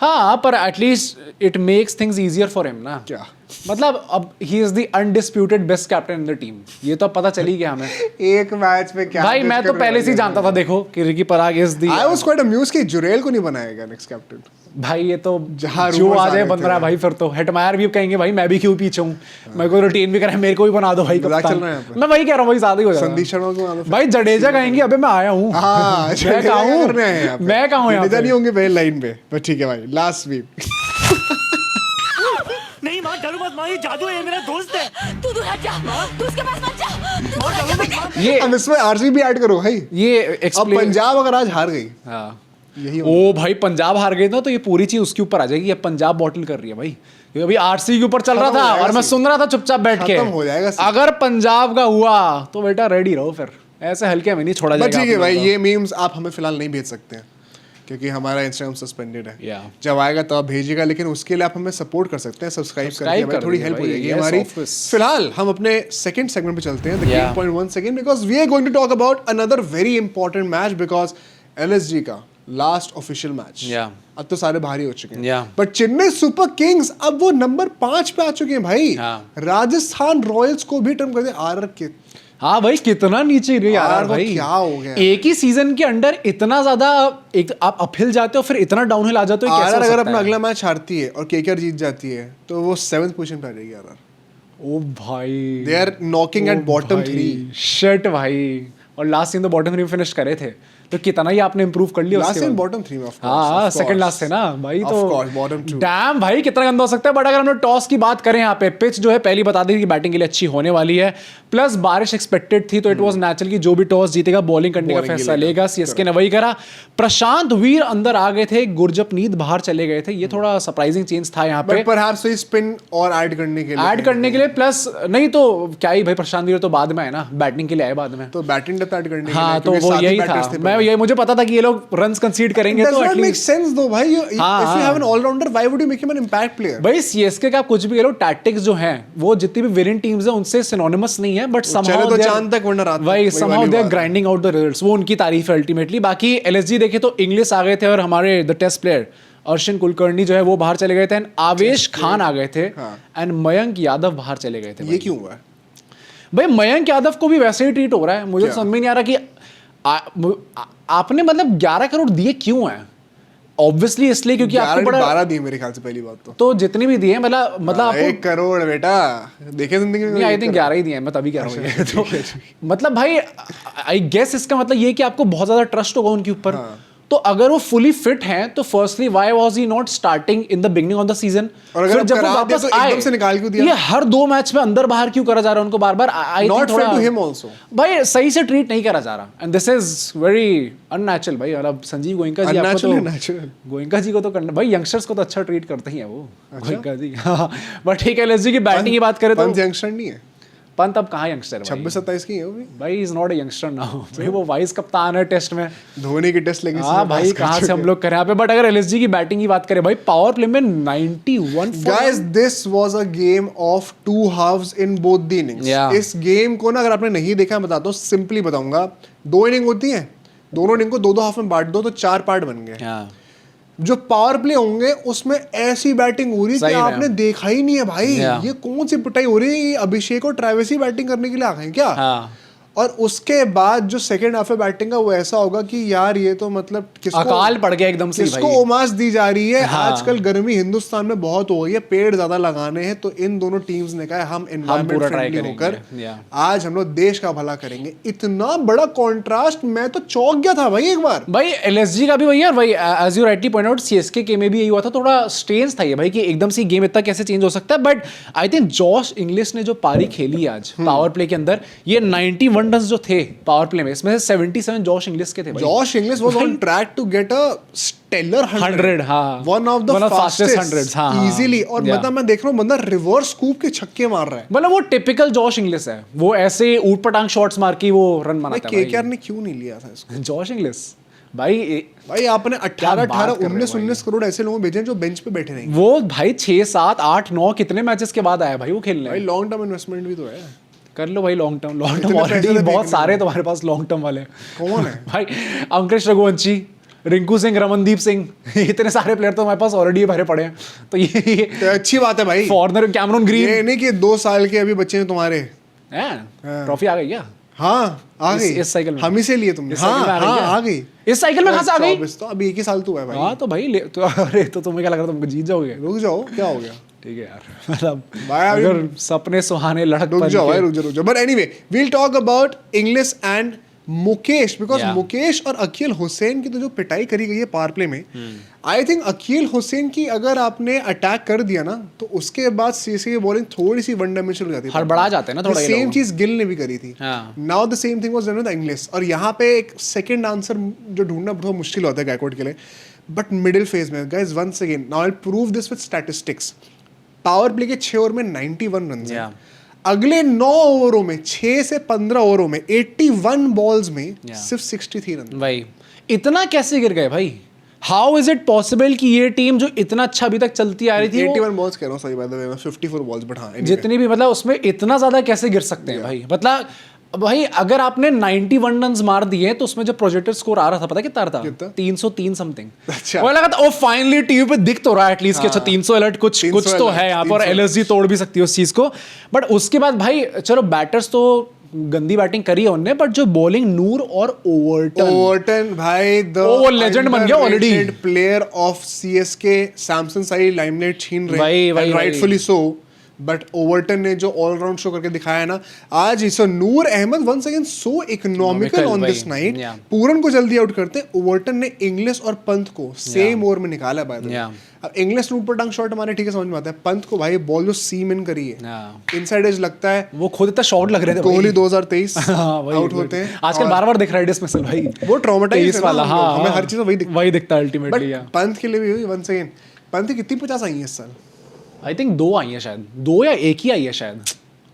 Speaker 2: हाँ पर at least it makes things easier for him ना।
Speaker 1: क्या?
Speaker 2: मतलब अब he is the undisputed best captain in the team, ये तो अब पता चल ही गया हमें।
Speaker 1: एक मैच में क्या
Speaker 2: भाई मैं तो पहले से ही जानता था देखो कि Ricky Parag is the,
Speaker 1: I was quite amused कि जुरेल को नहीं बनाएगा नेक्स्ट कैप्टन।
Speaker 2: भाई ये तो
Speaker 1: जहाँ
Speaker 2: जो
Speaker 1: rumors
Speaker 2: आ
Speaker 1: आ
Speaker 2: जाए
Speaker 1: रहे
Speaker 2: बन
Speaker 1: थे।
Speaker 2: रहा है भाई, फिर तो हेटमायर भी कहेंगे भाई मैं भी क्यों पीछे हूँ, मेरे को रिटेन भी करा, मेरे को भी बना दो भाई
Speaker 1: मजाक
Speaker 2: कप्तान।
Speaker 1: चल रहा है यहाँ पे।
Speaker 2: मैं वही कह रहा हूँ भाई, ज्यादा ही हो जाएगा।
Speaker 1: संदीप शर्मा को बना दो।
Speaker 2: भाई जडेजा कहेंगे अबे मैं आया हूँ।
Speaker 1: हाँ,
Speaker 2: मैं
Speaker 1: जडेजा
Speaker 2: कहाँ
Speaker 1: क्या
Speaker 2: हूँ?
Speaker 1: करने आए हैं यहाँ पे?
Speaker 2: मैं कहाँ हूँ यहाँ
Speaker 1: जडेजा
Speaker 2: पे?
Speaker 1: नहीं होंगे पहले लाइन पे, पर ठीक है भाई लास्ट वीक।
Speaker 6: नहीं माँ, डरो मत माँ, ये जादू है, ये मेरा दोस्त है।
Speaker 7: तू हट जा, तू उसके पास मत जा।
Speaker 6: माँ डरो मत माँ।
Speaker 2: ये
Speaker 1: अब इसमें आरसीबी ऐड करो भाई।
Speaker 2: ये
Speaker 1: अब
Speaker 2: एक्सप्लेन,
Speaker 1: पंजाब अगर आज हार गई,
Speaker 2: हाँ
Speaker 1: यही
Speaker 2: ओ भाई पंजाब हार गई ना तो ये पूरी चीज उसके ऊपर आ जाएगी, अब पंजाब बॉटल कर रही है भाई, क्योंकि अभी आरसी के ऊपर चल रहा
Speaker 1: खत्म
Speaker 2: था
Speaker 1: हो जाएगा
Speaker 2: और मैं
Speaker 1: सीन।
Speaker 2: सुन रहा था चुपचाप बैठ के।
Speaker 1: खत्म हो जाएगा सीन।
Speaker 2: अगर पंजाब का हुआ तो बेटा रेडी रहो, फिर ऐसे हल्के में नहीं छोड़ा
Speaker 1: बट
Speaker 2: जाएगा।
Speaker 1: ठीक है
Speaker 2: आप
Speaker 1: भाई,
Speaker 2: लोगों
Speaker 1: ये मीम्स आप हमें फिलहाल नहीं भेज सकते हैं क्योंकि हमारा इंस्टाग्राम सस्पेंडेड है।
Speaker 2: Yeah.
Speaker 1: जब आएगा तो आप भेजिएगा, लेकिन उसके लिए आप हमें सपोर्ट कर सकते हैं, सब्सक्राइब करके
Speaker 2: Subscribe
Speaker 1: हमें
Speaker 2: कर
Speaker 1: थोड़ी
Speaker 2: दीजिए
Speaker 1: हेल्प हो
Speaker 2: भाई,
Speaker 1: जाएगी
Speaker 2: yes,
Speaker 1: हमारी।
Speaker 2: of course.
Speaker 1: फिलहाल हम अपने सेकंड सेगमेंट पे चलते हैं, the
Speaker 2: Yeah.
Speaker 1: Game point 1 second, because we are going to talk about another very important match, because LSG का लास्ट ऑफिशियल मैच।
Speaker 2: Yeah.
Speaker 1: अब तो सारे भारी हो चुके हैं,
Speaker 2: Yeah.
Speaker 1: But Chennai super Kings अब वो नंबर 5 पे आ चुके हैं भाई।
Speaker 2: Yeah.
Speaker 1: राजस्थान रॉयल्स को भी टर्म कर दिया आरआर के।
Speaker 2: हाँ भाई कितना नीचे गिर यार
Speaker 1: यार, वो
Speaker 2: भाई,
Speaker 1: क्या हो गया?
Speaker 2: एक ही सीजन के अंडर इतना ज्यादा, एक आप अपहिल जाते हो फिर इतना डाउनहिल आ जाते हो, ये कैसे
Speaker 1: आरआर
Speaker 2: हो
Speaker 1: अगर
Speaker 2: सकता
Speaker 1: अपना
Speaker 2: है?
Speaker 1: अगला मैच हारती है और केकेआर जीत जाती है तो वो 7th पोजीशन पे आ जाएगी आरआर।
Speaker 2: ओ भाई
Speaker 1: they are knocking at bottom 3।
Speaker 2: Shut भाई, और लास्ट सीजन तो बॉटम 3 में फिनिश करे थे, तो कितना ही आपने इंप्रूव कर लिया
Speaker 1: लास्ट
Speaker 2: उसके
Speaker 1: सीजन
Speaker 2: बाद।
Speaker 1: बॉटम 3 में ऑफ कोर्स।
Speaker 2: हाँ सेकंड लास्ट थे ना भाई,
Speaker 1: Of
Speaker 2: तो
Speaker 1: course, bottom two.
Speaker 2: डैम भाई कितना गंदा हो सकता है। बट अगर हम लोग टॉस की बात करें यहाँ पे, पिच जो है पहली बता दी कि बैटिंग के लिए अच्छी होने वाली है, प्लस बारिश एक्सपेक्टेड थी, तो इट वाज नेचुरल कि जो भी टॉस जीतेगा बॉलिंग करने का
Speaker 1: Bowling
Speaker 2: फैसला
Speaker 1: लेगा।
Speaker 2: लेगा। सीएसके ने वही करा, प्रशांत वीर अंदर आ गए थे, गुरजपनीत बाहर चले गए थे, ये थोड़ा सरप्राइजिंग चेंज था यहाँ पे
Speaker 1: बट परहैप्स तो स्पिन और ऐड करने के लिए
Speaker 2: ऐड करने के लिए, प्लस नहीं तो क्या ही भाई, प्रशांत वीर तो बाद में है ना, बैटिंग के लिए आए बाद में।
Speaker 1: तो बैटिंग डेप्थ ऐड करने के
Speaker 2: हाँ
Speaker 1: लिए,
Speaker 2: तो
Speaker 1: क्योंकि
Speaker 2: वो
Speaker 1: 7 ही
Speaker 2: यही
Speaker 1: batters
Speaker 2: था,
Speaker 1: थे
Speaker 2: मैं
Speaker 1: पहले।
Speaker 2: ये मुझे पता था कि ये लोग रन्स कंसीड करेंगे
Speaker 1: Does
Speaker 2: तो
Speaker 1: not make
Speaker 2: at least.
Speaker 1: sense though भाई, if
Speaker 2: हाँ,
Speaker 1: you
Speaker 2: हाँ।
Speaker 1: have an all-rounder, why would you make him an impact player?
Speaker 2: भाई सीएसके का आप कुछ भी कह लो, टैक्टिक्स जो हैं वो जितनी भी विनिंग टीम्स हैं उनसे सिनोनिमस नहीं है, बट
Speaker 1: चले तो चांद तक वरना रात तक,
Speaker 2: भाई
Speaker 1: वही
Speaker 2: somehow
Speaker 1: वाली
Speaker 2: they are
Speaker 1: बात है।
Speaker 2: grinding out the results, वो उनकी तारीफ है अल्टीमेटली। बाकी एलएसजी देखे तो इंग्लिश आ गए थे और हमारे the test player Arshin Kulkarni जो है वो बाहर चले गए थे, एंड आवेश खान आ गए थे,
Speaker 1: हाँ।
Speaker 2: एंड मयंक यादव बाहर चले गए थे।
Speaker 1: ये क्यों हुआ है?
Speaker 2: भाई मयंक यादव को भी वैसे ही ट्रीट हो रहा है, मुझे
Speaker 1: क्या?
Speaker 2: समझ में नहीं आ रहा कि आपने मतलब 11 करोड़ दिए क्यों हैं? ऑब्वियसली इसलिए क्योंकि आपको
Speaker 1: 11
Speaker 2: बड़ा,
Speaker 1: 12 दिए मेरे ख्याल से पहली बात तो।
Speaker 2: तो जितनी भी दिए मतलब आपको
Speaker 1: 1 करोड़ बेटा, देखे जिंदगी में
Speaker 2: नहीं, आई
Speaker 1: 1
Speaker 2: थिंक
Speaker 1: करोड़।
Speaker 2: 11 ही दिए हैं, मैं तभी कह रहा हूँ ये। तो मतलब भाई आई गेस इसका मतलब ये कि आपको बहुत ज्यादा ट्रस्ट होगा उनके ऊपर। तो अगर वो फुली फिट हैं तो firstly why was he not starting in the beginning of the season,
Speaker 1: और अगर अब करा दिया तो एकदम से निकाल क्यों दिया?
Speaker 2: ये हर 2 मैच में अंदर बाहर क्यों करा जा रहा है उनको बार-बार? आई
Speaker 1: Not fair to him also.
Speaker 2: भाई सही से ट्रीट नहीं करा जा रहा, and this is very unnatural भाई। और अब संजीव गोयनका जी आपको
Speaker 1: Unnatural,
Speaker 2: तो
Speaker 1: natural.
Speaker 2: गोयनका जी को तो करना भाई, यंगस्टर्स को तो अच्छा ट्रीट करते ही है वो गोयनका जी। हाँ बट ठीक है, एलएसजी की बैटिंग की बात करें तो
Speaker 1: पंत यंगस्टर नहीं है,
Speaker 2: पंत अब कहाँ यंगस्टर है
Speaker 1: 26-27 की है वो भी।
Speaker 2: भाई is not a youngster now भाई, वो वाइस कप्तान है टेस्ट में।
Speaker 1: धोनी की टेस्ट लेके
Speaker 2: हाँ भाई कहाँ से हम लोग करें यहाँ पे। बट अगर एलएसजी की बैटिंग की बात करें भाई, पावर प्ले में 91
Speaker 1: Guys, this was a game of 2 halves in both the innings.
Speaker 2: Yeah.
Speaker 1: इस गेम को ना अगर आपने नहीं देखा, मैं बताता हूँ, सिंपली बताऊंगा। 2 इनिंग होती हैं, दोनों इनिंग को 2-2 हाफ में बांट दो तो 4 पार्ट बन गए।
Speaker 2: हाँ
Speaker 1: जो पावर प्ले होंगे उसमें ऐसी बैटिंग हो रही है कि
Speaker 2: सही में।
Speaker 1: आपने देखा ही नहीं है भाई।
Speaker 2: Yeah.
Speaker 1: ये कौन सी पिटाई हो रही है? ये अभिषेक और ट्रेविस ही बैटिंग करने के लिए आ गए हैं क्या?
Speaker 2: हाँ
Speaker 1: और उसके बाद जो सेकंड हाफ में बैटिंग का वो ऐसा होगा कि यार ये तो मतलब किसको
Speaker 2: अकाल पड़ गया एकदम से
Speaker 1: किसको
Speaker 2: भाई।
Speaker 1: ओमास दी जा रही है।
Speaker 2: हाँ।
Speaker 1: आजकल गर्मी हिंदुस्तान में बहुत हो गई है, पेड़ ज्यादा लगाने हैं, तो इन दोनों टीम्स ने कहा हम एनवायरमेंट
Speaker 2: पूरा try
Speaker 1: फ्रेंडली
Speaker 2: करेंगे।
Speaker 1: होकर
Speaker 2: Yeah.
Speaker 1: आज हम लोग देश का भला करेंगे। इतना बड़ा कॉन्ट्रास्ट, मैं तो चौंक गया था भाई एक बार।
Speaker 2: भाई एलएसजी का भी वही है भाई, as you rightly point out, CSK के में भी यही हुआ था, थोड़ा स्ट्रेंज था ये भाई कि एकदम से गेम इतना कैसे चेंज हो सकता है। But I think Josh Inglis ने जो पारी खेली आज पावर प्ले के अंदर, ये 91 रन जो थे पावर प्ले में, इसमें से 77 जॉश इंग्लिश के थे भाई।
Speaker 1: Josh Inglis was on track to get a stellar
Speaker 2: 100, हाँ।
Speaker 1: One of the
Speaker 2: One of the fastest
Speaker 1: fastest
Speaker 2: 100s, हाँ, हाँ।
Speaker 1: इजीली। और
Speaker 2: Yeah.
Speaker 1: मतलब मैं देख रहा हूँ बंदा रिवर्स स्कूप के छक्के मार रहा है।
Speaker 2: मतलब वो टिपिकल जॉश इंग्लिश है, वो ऐसे ऊट पटांग शॉट्स मार के वो रन
Speaker 1: भाई
Speaker 2: बनाता है
Speaker 1: केकेआर
Speaker 2: भाई।
Speaker 1: ने क्यों नहीं लिया था इसको?
Speaker 2: जॉश इंग्लिश
Speaker 1: भाई आपने 18
Speaker 2: बात कर रहे हो
Speaker 1: 19 करोड़ ऐसे लोगों को भेजे हैं जो बेंच पे बैठे रहेंगे।
Speaker 2: वो भाई 6 7 8 9 कितने मैचेस के बाद आया भाई वो खेलने।
Speaker 1: भाई लॉन्ग टर्म इन्वेस्टमेंट भी तो है।
Speaker 2: कर लो भाई लॉन्ग टर्म
Speaker 1: इतने पैसे
Speaker 2: ऑलरेडी
Speaker 1: तो
Speaker 2: बहुत
Speaker 1: फेंकने
Speaker 2: सारे तुम्हारे पास लॉन्ग टर्म वाले।
Speaker 1: कौन है?
Speaker 2: भाई अंकुश रघुवंशी, रिंकू सिंह, रमनदीप सिंह, इतने सारे प्लेयर तो हमारे पास ऑलरेडी भरे पड़े हैं। तो ये
Speaker 1: तो अच्छी बात है भाई।
Speaker 2: फॉरनर कैमरून ग्रीन
Speaker 1: ये नहीं कि 2 साल के अभी बच्चे हैं तुम्हारे।
Speaker 2: हैं ट्रॉफी आ गई क्या?
Speaker 1: हाँ आ गई
Speaker 2: इस साइकिल में?
Speaker 1: हम ही से लिए तुमने।
Speaker 2: इस साइकिल में
Speaker 1: हाँ
Speaker 2: आ गई क्या?
Speaker 1: आ गई।
Speaker 2: इस साइकिल में कहाँ से आ गई?
Speaker 1: 24 तो अभी 1 ही साल तो हुआ है भाई।
Speaker 2: हाँ तो भाई तो अरे तो तुम्हें क्या लग रहा था तुम जीत जाओगे?
Speaker 1: रुक जाओ, क्या हो गया?
Speaker 2: ठीक है यार मतलब
Speaker 1: भाई अभी-
Speaker 2: अगर सपने सुहाने लड़क
Speaker 1: रुक
Speaker 2: पन
Speaker 1: जाओ भाई,
Speaker 2: के-
Speaker 1: रुक जाओ। But anyway we'll talk about Inglis and Mukesh, because
Speaker 2: Yeah.
Speaker 1: Mukesh और अकील हुसैन की तो जो पिटाई करी गई है पावर प्ले में, आई थिंक अकील हुसैन की अगर आपने अटैक कर दिया ना तो उसके बाद सीएसके की बॉलिंग थोड़ी सी वन डायमेंशनल हो जाती है।
Speaker 2: हड़बड़ा जाते हैं ना थोड़ा ये
Speaker 1: सेम
Speaker 2: लोग।
Speaker 1: चीज गिल ने भी करी थी।
Speaker 2: हाँ।
Speaker 1: Now the same thing was done with English. और यहाँ पे एक सेकंड आंसर जो ढूंढना बहुत मुश्किल होता है गायकवाड के लिए, बट मिडिल फेज में guys once again now I prove this with statistics. Power play के 6 ओवर में 91 रन हैं। अगले 9 ओवरों में 6 से 15 ओवरों में 81 बॉल्स में सिर्फ 63 रन।
Speaker 2: भाई इतना कैसे गिर गए भाई? हाउ इज इट पॉसिबल कि ये टीम जो इतना अच्छा अभी तक चलती आ रही थी
Speaker 1: 81 बॉल्स कह रहा हूँ, सही बात है, 54 बॉल्स, बट हाँ anyway.
Speaker 2: जितनी भी मतलब उसमें इतना ज्यादा कैसे गिर सकते हैं भाई? मतलब भाई अगर आपने 91 रन्स मार दिए तो उसमें जो प्रोजेक्टेड स्कोर आ रहा था पता है कितना था?
Speaker 1: कितना?
Speaker 2: 303 समथिंग।
Speaker 1: अच्छा।
Speaker 2: वो लगा था ओ फाइनली टीवी पे दिख तो रहा है एटलीस्ट कि अच्छा 300 अलर्ट कुछ
Speaker 1: 300
Speaker 2: कुछ तो
Speaker 1: alert,
Speaker 2: है यहाँ पर,
Speaker 1: 300
Speaker 2: एलएसजी तोड़ भी सकती है उस चीज को। बट उसके बाद भाई चलो बैटर्स तो गंदी बैटिंग करी है उनने, बट जो बॉलिंग नूर और
Speaker 1: ओवर्टन भाई
Speaker 2: वो legend बन गया already।
Speaker 1: Player of CSK, Samson सारी लाइमलाइट छीन
Speaker 2: भाई,
Speaker 1: रहे,
Speaker 2: भाई।
Speaker 1: Rightfully so. बट ओवर्टन ने जो ऑलराउंड शो करके दिखाया ना आज, so Noor Ahmad once again so economical on this night.
Speaker 2: Yeah.
Speaker 1: Pooran को जल्दी आउट करते ओवर्टन ने इंग्लिश और पंत को सेम ओवर में निकाला बाय द वे। अब इंग्लिश ने ऊपर टंग शॉट हमारे ठीक है समझ में आता है, पंत को भाई बॉल जो सीम इन करी है इनसाइड एज लगता है।
Speaker 2: वो खुद इतना शॉट लग रहे थे
Speaker 1: कोहली 2023
Speaker 2: हाँ, वही,
Speaker 1: आउट
Speaker 2: वही।
Speaker 1: होते हैं
Speaker 2: आजकल बार-बार दिख रहा है डिसमिसल भाई।
Speaker 1: वो ट्रॉमेटाइज
Speaker 2: वाला हाँ
Speaker 1: हमें हर चीज
Speaker 2: वही दिखता है अल्टीमेटली।
Speaker 1: बट पंत के लिए भी हुई वंस अगेन। पंत की कितनी 50 आई है इस साल?
Speaker 2: आई थिंक 2 आई है शायद, 2 या 1 ही आई है शायद।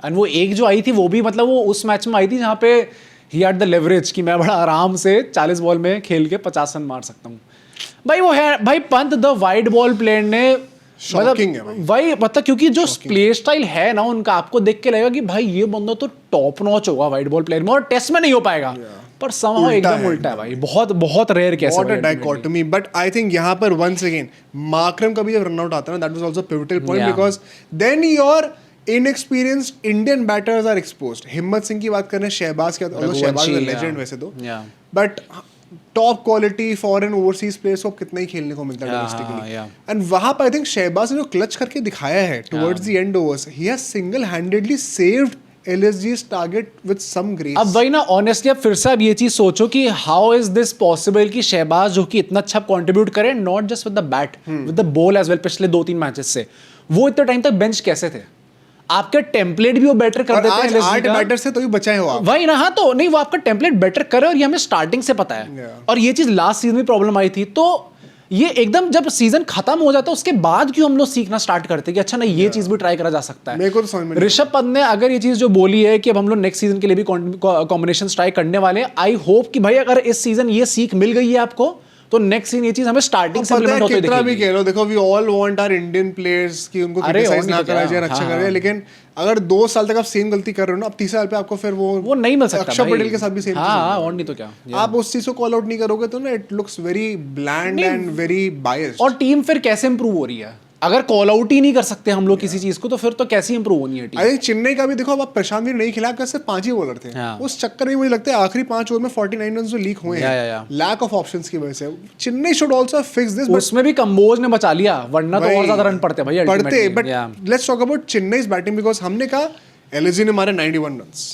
Speaker 2: एंड वो एक जो आई थी वो भी मतलब वो उस मैच में आई थी जहाँ पे ही हैड द लेवरेज कि मैं बड़ा आराम से 40 बॉल में खेल के 50 रन मार सकता हूँ। भाई वो है भाई Pant the wide ball player ने
Speaker 1: Shocking है
Speaker 2: भाई मतलब क्योंकि जो प्ले स्टाइल है ना उनका, आपको देख के लगेगा कि भाई ये बंदा तो टॉप नॉच होगा वाइड बॉल प्लेयर में और टेस्ट में नहीं हो पाएगा, पर somehow एकदम उल्टा है भाई। बहुत बहुत रेयर केस है।
Speaker 1: What a dichotomy, but I think यहाँ पर once again मार्करम का भी जब रन आउट आता है ना, that was also a pivotal point because then your inexperienced Indian batters are exposed। हिम्मत सिंह की बात करें, शहबाज की बात, शहबाज इज लेजेंड वैसे तो, but top quality foreign overseas players को कितना ही खेलने को मिलता है डोमेस्टिकली। एंड वहां पर आई थिंक शहबाज ने जो क्लच करके दिखाया है towards the end overs, he has single handedly saved LSG's target with some grace.
Speaker 2: अब वही ना ऑनेस्टली अब फिर से आप ये चीज सोचो कि हाउ इज दिस पॉसिबल कि शहबाज जो कि इतना अच्छा कंट्रीब्यूट करे not just with the bat with the ball as well, पिछले 2-3 मैचेस से वो इतने टाइम तक बेंच कैसे थे? आपका टेम्पलेट भी वो बेटर कर देते हैं।
Speaker 1: 8 बैटर से तो भी बचाए हो आप।
Speaker 2: वही ना, हाँ तो नहीं वो आपका टेम्पलेट बेटर करे और ये हमें स्टार्टिंग से पता है। और ये चीज लास्ट सीजन में प्रॉब्लम आई थी, तो ये एकदम जब सीजन खत्म हो जाता है उसके बाद क्यों हम लोग सीखना स्टार्ट करते हैं कि अच्छा नहीं ये चीज भी ट्राई करा जा सकता है।
Speaker 1: मेरे को तो समझ में नहीं।
Speaker 2: ऋषभ पंत ने अगर ये चीज जो बोली है कि अब हम लोग नेक्स्ट सीजन के लिए भी कॉम्बिनेशन ट्राई करने वाले हैं, आई होप कि भाई अगर इस सीजन ये सीख मिल गई है आपको तो नेक्स्ट सीजन ये चीज हमें स्टार्टिंग से इंप्लीमेंट होते
Speaker 1: कितना भी
Speaker 2: दिखेगी।
Speaker 1: कह लो, देखो we all want our Indian players कि उनको
Speaker 2: अरे
Speaker 1: क्रिटिसाइज
Speaker 2: और
Speaker 1: ना
Speaker 2: नहीं तो
Speaker 1: करा
Speaker 2: क्या,
Speaker 1: जाए, अच्छा
Speaker 2: हाँ,
Speaker 1: करे,
Speaker 2: हाँ।
Speaker 1: लेकिन अगर 2 साल तक आप सेम गलती कर रहे हो ना, अब 3 साल पे आपको फिर वो
Speaker 2: नहीं मिल सकता
Speaker 1: अक्षर
Speaker 2: भाई।
Speaker 1: पटेल के साथ भी सेम
Speaker 2: हाँ और नहीं तो क्या।
Speaker 1: आप उस चीज को कॉल आउट नहीं करोगे तो ना it looks very bland and very biased.
Speaker 2: और टीम फिर कैसे इंप्रूव हो रही है? अगर कॉल आउट ही नहीं कर सकते हम लोग किसी चीज को तो फिर तो कैसी इंप्रूव होनी है टीम?
Speaker 1: आई थिंक चेन्नई का भी देखो, अब प्रशांत भी नहीं खिला, सिर्फ 5 ही बॉलर थे।
Speaker 2: हाँ।
Speaker 1: उस चक्कर में मुझे लगता है आखिरी 5 ओवर में 49 रन जो लीक हुए हैं लैक ऑफ ऑप्शंस की वजह से। Chennai should also fix this.
Speaker 2: उसमें भी कंबोज ने बचा लिया, वरना तो और ज्यादा रन पड़ते भाई
Speaker 1: पड़ते। But let's talk about Chennai's batting because हमने कहा एलएसजी ने मारे 91 रन्स,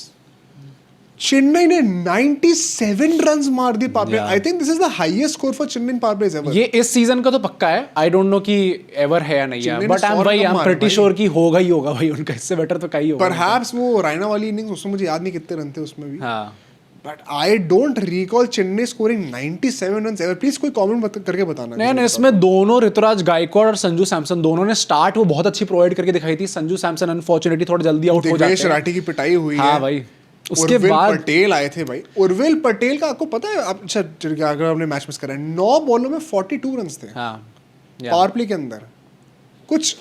Speaker 1: चेन्नई ने 97 रन्स मार दी power play. I think this is the highest score for Chennai in power plays ever.
Speaker 2: ये इस सीजन का तो पक्का है, आई डोंट नो कि एवर है या नहीं है,
Speaker 1: चेन्नई ने
Speaker 2: बट आई एम
Speaker 1: 100
Speaker 2: भाई आई
Speaker 1: कम
Speaker 2: एम
Speaker 1: मारे
Speaker 2: प्रीटी
Speaker 1: भाई।
Speaker 2: श्योर कि होगा ही होगा भाई उनका, इससे बेटर तो कहीं होगा।
Speaker 1: परहैप्स वो रायना वाली इनिंग्स, उसमें मुझे याद नहीं कितने रन थे उसमें भी,
Speaker 2: हाँ
Speaker 1: but I don't recall Chennai scoring 97 runs ever. Please कोई कमेंट करके बताना।
Speaker 2: नहीं इसमें दोनों ऋतुराज गायकवाड़ और संजू सैमसन दोनों ने स्टार्ट वो बहुत अच्छी प्रोवाइड करके दिखाई थी। संजू सैमसन अनफॉर्चुनेटली थोड़ा जल्दी आउट हो जाते
Speaker 1: दिग्वेश
Speaker 2: हैं।
Speaker 1: राठी की पिटाई हुई है।
Speaker 2: हाँ भाई उसके
Speaker 1: उर्विल
Speaker 2: बाद
Speaker 1: पटेल आए थे भाई। उर्विल पटेल का आपको पता है, अच्छा अगर आपने मैच मिस करा है, 9 बॉलों में 42 रन थे
Speaker 2: हाँ
Speaker 1: पावर प्ले के अंदर। कुछ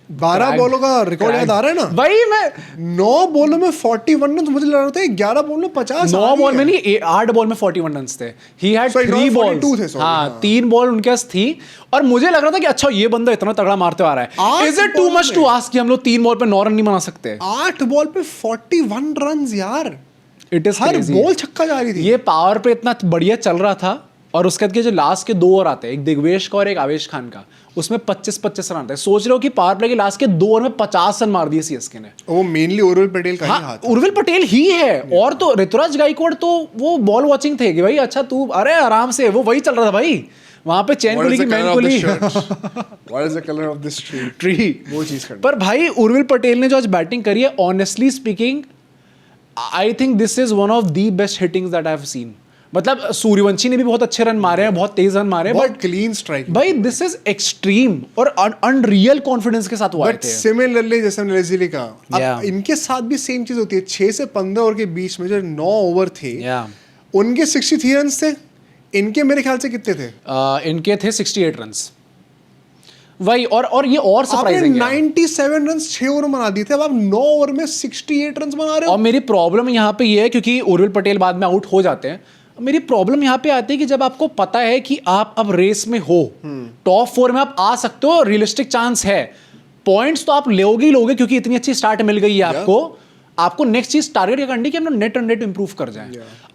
Speaker 1: 12 बॉलों का रिकॉर्ड याद आ रहा है ना
Speaker 2: भाई, मैं
Speaker 1: 9 बॉलों में 41 रन, तो मुझे लग रहा था 11 बॉल में 50।
Speaker 2: 9 बॉल में नहीं, 8 बॉल में 41 रन थे। He had
Speaker 1: Sorry,
Speaker 2: 3
Speaker 1: no,
Speaker 2: balls
Speaker 1: 42 थे, sorry,
Speaker 2: हाँ
Speaker 1: हाँ।
Speaker 2: 3 बॉल उनके पास थी, और मुझे लग रहा था कि अच्छा ये बंदा इतना तगड़ा मारते आ रहा है।
Speaker 1: 8
Speaker 2: is it to
Speaker 1: ball
Speaker 2: much to
Speaker 1: में।
Speaker 2: आस्क कि हम लोग 3 बॉल पे 9 रन नहीं बना सकते?
Speaker 1: 8 बॉल पे 41 रन यार,
Speaker 2: इट इज
Speaker 1: हर बॉल छक्का जा रही थी।
Speaker 2: ये पावर पे इतना बढ़िया चल रहा था, और उसके बाद के जो लास्ट के 2 ओवर आते हैं, एक दिग्वेश का और एक आवेश खान का, उसमें 25-25 रन आते हैं। सोच रहे हो कि पावर प्ले के लास्ट के 2 ओवर में 50 रन मार दिए सीएसके ने।
Speaker 1: वो मेनली उर्विल पटेल का ही
Speaker 2: हाँ,
Speaker 1: हाथ है।
Speaker 2: उर्विल पटेल ही है। और तो ऋतुराज गायकवाड़ तो वो बॉल वॉचिंग थे कि भाई अच्छा तू, अरे आराम से, वो वही चल रहा था भाई वहां पे, चैन
Speaker 1: What
Speaker 2: कुली
Speaker 1: is
Speaker 2: की
Speaker 1: the
Speaker 2: मैन
Speaker 1: color of
Speaker 2: कुली
Speaker 1: this shirt? What is the color of this tree?
Speaker 2: Tree,
Speaker 1: वो चीज करनी।
Speaker 2: पर भाई उर्विल पटेल ने जो आज बैटिंग करी है, honestly speaking I think this is one of the best hittings that I have seen. मतलब सूर्यवंशी ने भी बहुत अच्छे रन मारे हैं, बहुत तेज रन मारे हैं,
Speaker 1: बहुत
Speaker 2: बट
Speaker 1: क्लीन स्ट्राइक।
Speaker 2: भाई दिस इज एक्सट्रीम और अनरियल कॉन्फिडेंस के साथ हुआ
Speaker 1: बट
Speaker 2: थे।
Speaker 1: सिमिलरली जैसे हमने लेजिली का,
Speaker 2: Yeah.
Speaker 1: अब इनके साथ भी सेम चीज होती है। 6 से 15 ओवर के बीच में जो 9 ओवर थे,
Speaker 2: Yeah.
Speaker 1: उनके 63 रन थे, इनके मेरे ख्याल से कितने थे?
Speaker 2: इनके थे 68 रन्स। वही, और ये और
Speaker 1: आपने
Speaker 2: सरप्राइजिंग है।
Speaker 1: 97 रन 6 ओवर में बना दिए थे, अब आप 9 ओवर में 68 रन बना रहे हो।
Speaker 2: और मेरी प्रॉब्लम यहाँ पे ये है, क्योंकि उर्विल पटेल बाद में आउट हो जाते हैं, मेरी प्रॉब्लम यहाँ पे आती है कि जब आपको पता है कि आप अब रेस में हो, टॉप 4 में आप आ सकते हो, रियलिस्टिक चांस है, पॉइंट्स तो आप लोगे ही लोगे, क्योंकि इतनी अच्छी स्टार्ट मिल गई है आपको नेक्स्ट चीज टारगेट क्या करनी है कि हम नेट रन रेट इंप्रूव कर जाएं।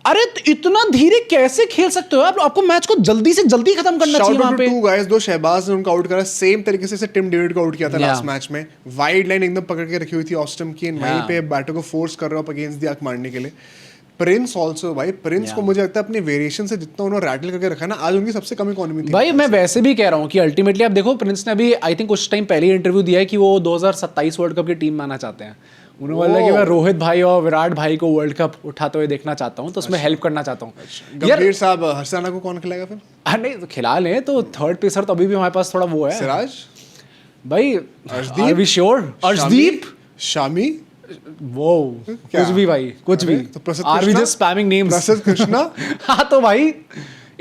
Speaker 2: अरे तो इतना धीरे कैसे खेल सकते हो आप? आपको मैच को जल्दी से जल्दी खत्म करना चाहिए वहां पे।
Speaker 1: 2 गाइस, 2 शहबाज ने उनको आउट करा, सेम तरीके से टिम डेविड को आउट किया था लास्ट मैच में। वाइड लाइन एकदम पकड़ के रखी हुई थी ऑस्टम की, वहीं पे बैटर को फोर्स कर रहा हो अगेंस्ट द आर्क मारने के लिए। प्रिंस ऑल्सो भाई, प्रिंस को मुझे लगता है अपने वेरिएशन से जितना उन्होंने रैटल करके रखा है ना, आज उनकी सबसे कम इकोनॉमी थी।
Speaker 2: भाई मैं वैसे भी कह रहा हूँ कि अल्टीमेटली आप देखो, प्रिंस ने अभी आई थिंक कुछ टाइम पहले इंटरव्यू दिया है कि वो 2027 वर्ल्ड कप की टीम में आना चाहते हैं। उन्होंने बोला कि मैं रोहित भाई और विराट भाई को वर्ल्ड कप उठाते हुए देखना चाहता हूँ, तो उसमें हेल्प करना चाहता हूँ।
Speaker 1: गंभीर साहब, हर्षाना को कौन खिलाएगा फिर?
Speaker 2: नहीं तो खिला लें, तो थर्ड पेसर तो अभी भी हमारे पास थोड़ा वो है
Speaker 1: सिराज,
Speaker 2: भाई।
Speaker 1: Arshdeep?
Speaker 2: Are we sure? Arshdeep,
Speaker 1: Shami,
Speaker 2: वो कुछ भी भाई, कुछ भी।
Speaker 1: तो Prasidh
Speaker 2: are we
Speaker 1: Krishna?
Speaker 2: Just spamming names?
Speaker 1: Prasidh Krishna?
Speaker 2: हाँ तो भाई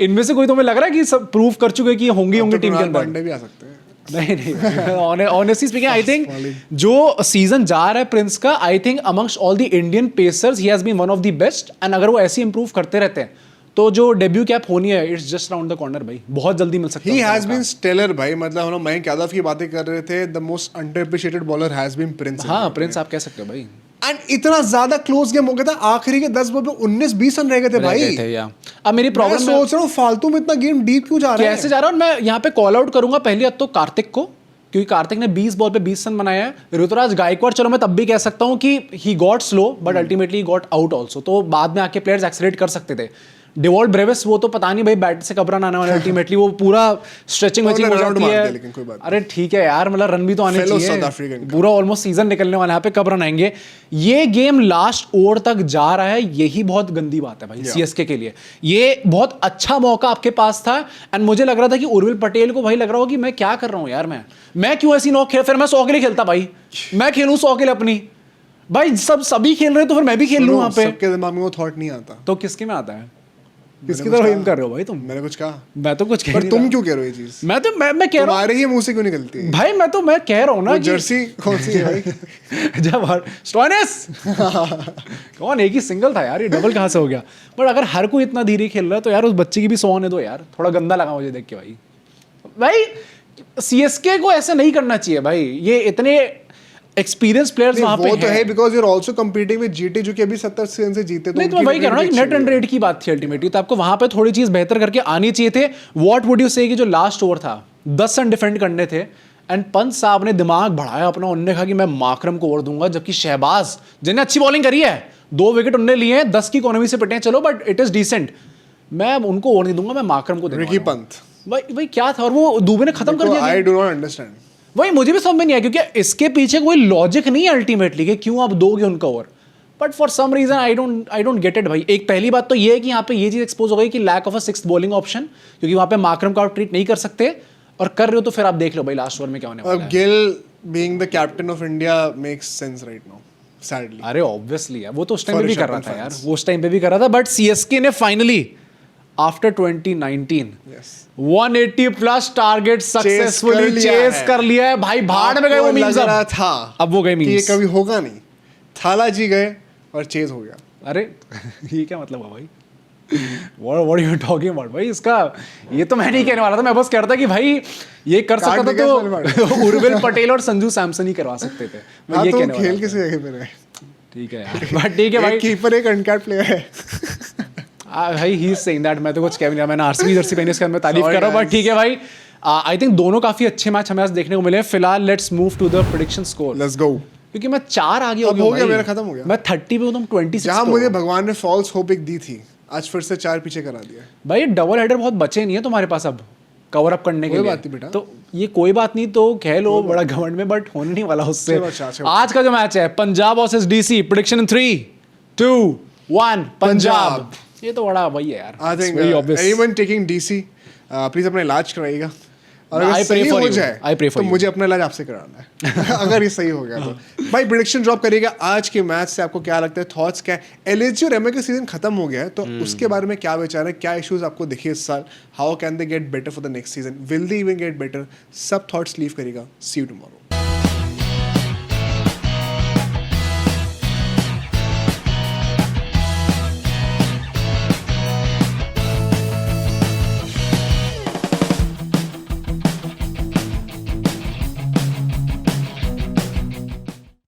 Speaker 2: इनमें से कोई तुम्हें लग रहा है कि सब प्रूव कर चुके हैं कि होंगी टीम के अंदर?
Speaker 1: पांडे भी आ सकते हैं।
Speaker 2: नहीं, ऑनेस्टली स्पीकिंग आई थिंक जो सीजन जा रहा है प्रिंस का, I think amongst all the Indian pacers he has been one of the best. And अगर वो ऐसे इंप्रूव करते रहते हैं तो जो डेब्यू कैप होनी है, it's just round the corner भाई, बहुत जल्दी मिल सकता है।
Speaker 1: He has been stellar भाई, मतलब हम लोग मयंक यादव की बातें कर रहे थे, the most underappreciated bowler has been Prince।
Speaker 2: हाँ प्रिंस आप कह सकते हो भाई।
Speaker 1: एंड इतना ज्यादा क्लोज गेम हो गया था, आखिरी के 10 बॉल पे 19-20 रन रह गए थे भाई।
Speaker 2: थे या अब मेरी
Speaker 1: मैं
Speaker 2: प्रॉब्लम
Speaker 1: सोच रहा हूँ फालतू में इतना गेम डीप क्यों जा रहा है?
Speaker 2: कैसे जा रहा हूँ मैं यहाँ पे कॉल आउट करूंगा पहले तो कार्तिक को, क्योंकि कार्तिक ने 20 बॉल पे 20 रन बनाया है। ऋतुराज गायकवाड़ चलो मैं तब भी कह सकता हूँ कि he got slow but ultimately got out also, तो बाद में आके प्लेयर्स एक्सीलरेट कर सकते थे। डिवॉल्ट ब्रेविस वो तो पता नहीं भाई बैट से कब रन आने वाले, अल्टीमेटली वो पूरा स्ट्रेचिंग वेचिंग हो जाती है।
Speaker 1: लेकिन कोई बात
Speaker 2: अरे ठीक है यार, मतलब रन भी तो आने
Speaker 1: Fellow South
Speaker 2: चाहिए,
Speaker 1: African
Speaker 2: पूरा ऑलमोस्ट सीजन निकलने वाला है, यहाँ पे कब रन आएंगे। ये गेम लास्ट ओवर तक जा रहा है, यही बहुत गंदी बात है भाई सीएसके के लिए। ये बहुत अच्छा मौका आपके पास था, एंड मुझे लग रहा था कि उर्विल पटेल को भाई लग रहा हो कि मैं क्या कर रहा हूँ यार, मैं क्यों ऐसी नॉक खेल, फिर मैं 100 के लिए खेलता भाई, मैं खेलूं 100 के लिए अपनी भाई, सभी खेल रहे तो फिर मैं भी खेल लूं वहां पे।
Speaker 1: सबके दिमाग में वो थॉट नहीं आता।
Speaker 2: तो किसके में आता है? किसकी तरफ एम कर रहे हो भाई तुम?
Speaker 1: मैंने कुछ कहा?
Speaker 2: मैं तो कुछ कह
Speaker 1: पर
Speaker 2: नहीं
Speaker 1: तुम
Speaker 2: रहा।
Speaker 1: क्यों कह रहे हो ये चीज?
Speaker 2: मैं कह रहा हूँ
Speaker 1: तुम्हारे ही मुंह से क्यों निकलती है
Speaker 2: भाई, मैं कह रहा हूँ ना
Speaker 1: वो
Speaker 2: कि
Speaker 1: जर्सी कौन सी है भाई?
Speaker 2: जब स्टोइनिस कौन, एक ही सिंगल था यार, ये डबल कहाँ से हो गया? बट अगर हर कोई इतना धीरे खेल रहा है तो यार उस बच्चे की भी 100 होने दो यार, थोड़ा गंदा लगा मुझे देख के भाई। सीएसके को ऐसा नहीं करना चाहिए भाई, ये इतने एक्सपीरियंस प्लेयर्स वहां पे
Speaker 1: वो तो है because you are also competing with GT जो कि अभी 70 सीजन से जीते, तो
Speaker 2: नहीं तो मैं वही कह रहा हूँ नेट रन रेट की बात थी अल्टीमेटली, तो आपको वहां पे थोड़ी चीज बेहतर करके आनी चाहिए थे। व्हाट वुड यू से कि जो लास्ट ओवर था 10 रन डिफेंड करने थे, एंड पंत साहब ने दिमाग बढ़ाया अपना, उन्होंने कहा कि मैं माकरम को ओवर दूंगा, जबकि शहबाज जिन्हें अच्छी बॉलिंग करी है, 2 विकेट उन्होंने लिए हैं, 10 की इकोनॉमी से पिटे हैं चलो, बट इट इज डिसेंट, मैं उनको ओवर नहीं दूंगा, मैं माकरम को
Speaker 1: रिकी पंत
Speaker 2: भाई क्या था, और वो दुबे ने खत्म कर दिया।
Speaker 1: आई डू नॉट अंडरस्टैंड,
Speaker 2: वही मुझे भी समझ में नहीं आया, क्योंकि इसके पीछे कोई लॉजिक नहीं है अल्टीमेटली कि क्यों आप दोगे उनका over, but for some reason I don't get it भाई। एक पहली बात तो ये है कि यहाँ पे ये चीज एक्सपोज हो गई कि lack of a sixth bowling option, क्योंकि वहां पे माकरम को आप ट्रीट नहीं कर सकते, और कर रहे हो तो फिर आप देख लो भाई लास्ट ओवर में क्या होने वाला है।
Speaker 1: Gill being the captain of India makes sense right now, sadly.
Speaker 2: अरे ऑब्वियसली यार, वो तो उस टाइम
Speaker 1: For
Speaker 2: पे भी कर
Speaker 1: Rishabh
Speaker 2: रहा
Speaker 1: Pant
Speaker 2: था यार,
Speaker 1: fans.
Speaker 2: वो उस टाइम पे भी कर रहा था, बट सीएसके ने finally after 2019
Speaker 1: Yes.
Speaker 2: 180 plus target successfully
Speaker 1: लिया
Speaker 2: चेस
Speaker 1: है।
Speaker 2: कर लिया है भाई, भाड़ में गए वो
Speaker 1: आपको
Speaker 2: मीम्स।
Speaker 1: लग रहा था
Speaker 2: अब वो गए
Speaker 1: कि ये
Speaker 2: मीम्स।
Speaker 1: कभी होगा नहीं, थाला जी गए और चेज हो गया।
Speaker 2: अरे ये क्या मतलब है भाई? What are you talking about भाई? इसका ये तो मैं नहीं कहने वाला था, मैं बस कह रहा था कि भाई ये कर
Speaker 1: काट
Speaker 2: सकता था
Speaker 1: देगा इसमें
Speaker 2: तो उर्विल पटेल और संजू सैमसन ही करवा सकते थे। मैं
Speaker 1: हाँ
Speaker 2: ये
Speaker 1: तो
Speaker 2: कहने वाला
Speaker 1: खेल
Speaker 2: था।
Speaker 1: किसी जगह पे रहे।
Speaker 2: ठीक है यार, बट ठीक है भाई।
Speaker 1: एक कीपर एक अनकैट प्लेयर है।
Speaker 2: भाई ही इज सेइंग दैट, मैं तो कुछ कह नहीं रहा, मैंने आरसीबी जर्सी पहनी, इसके बाद मैं तारीफ
Speaker 1: Sorry
Speaker 2: कर रहा हूँ, बट
Speaker 1: guys.
Speaker 2: ठीक है भाई। आई थिंक दोनों काफी अच्छे मैच हमें आज देखने को मिले हैं। फिलहाल let's move to the prediction score,
Speaker 1: let's go.
Speaker 2: क्योंकि मैं 4 आगे हो
Speaker 1: अब
Speaker 2: गया
Speaker 1: हो
Speaker 2: हूँ
Speaker 1: गया,
Speaker 2: भाई।
Speaker 1: मेरा खत्म हो गया।
Speaker 2: मैं 30 पे हूँ, तुम 26
Speaker 1: जहाँ
Speaker 2: पे
Speaker 1: मुझे
Speaker 2: हो।
Speaker 1: भगवान ने फॉल्स होप एक दी थी, आज फिर से 4 पीछे करा दिया।
Speaker 2: भाई डबल हेडर बहुत बचे नहीं है तुम्हारे पास अब कवर अप करने के
Speaker 1: कोई
Speaker 2: लिए।
Speaker 1: बात नहीं बेटा।
Speaker 2: तो ये कोई बात नहीं, तो कह लो बड़ा घमंड में, बट होने नहीं वाला उससे।
Speaker 1: चलो अच्छा, चलो।
Speaker 2: आज का जो मैच है पंजाब वर्सेस डीसी, प्रेडिक्शन इन 3, 2, 1 पंजाब। ये तो बड़ा वही है यार,
Speaker 1: आई
Speaker 2: It's
Speaker 1: think
Speaker 2: very obvious.
Speaker 1: Anyone taking DC please अपना इलाज कराइएगा, और
Speaker 2: I
Speaker 1: अगर
Speaker 2: pray
Speaker 1: सही
Speaker 2: for
Speaker 1: हो
Speaker 2: you. I
Speaker 1: जाए
Speaker 2: pray for
Speaker 1: तो
Speaker 2: you.
Speaker 1: मुझे अपना इलाज आपसे कराना है। अगर ये सही हो गया तो भाई प्रेडिक्शन ड्रॉप करिएगा आज के मैच से, आपको क्या लगता है, थॉट्स क्या है? एलएसजी और एमए का सीजन खत्म हो गया है, तो उसके बारे में क्या विचार है, क्या इश्यूज आपको दिखे इस साल, how can they get better for the next season, will they even get better, सब थॉट्स लीव करिएगा। सी यू टुमारो।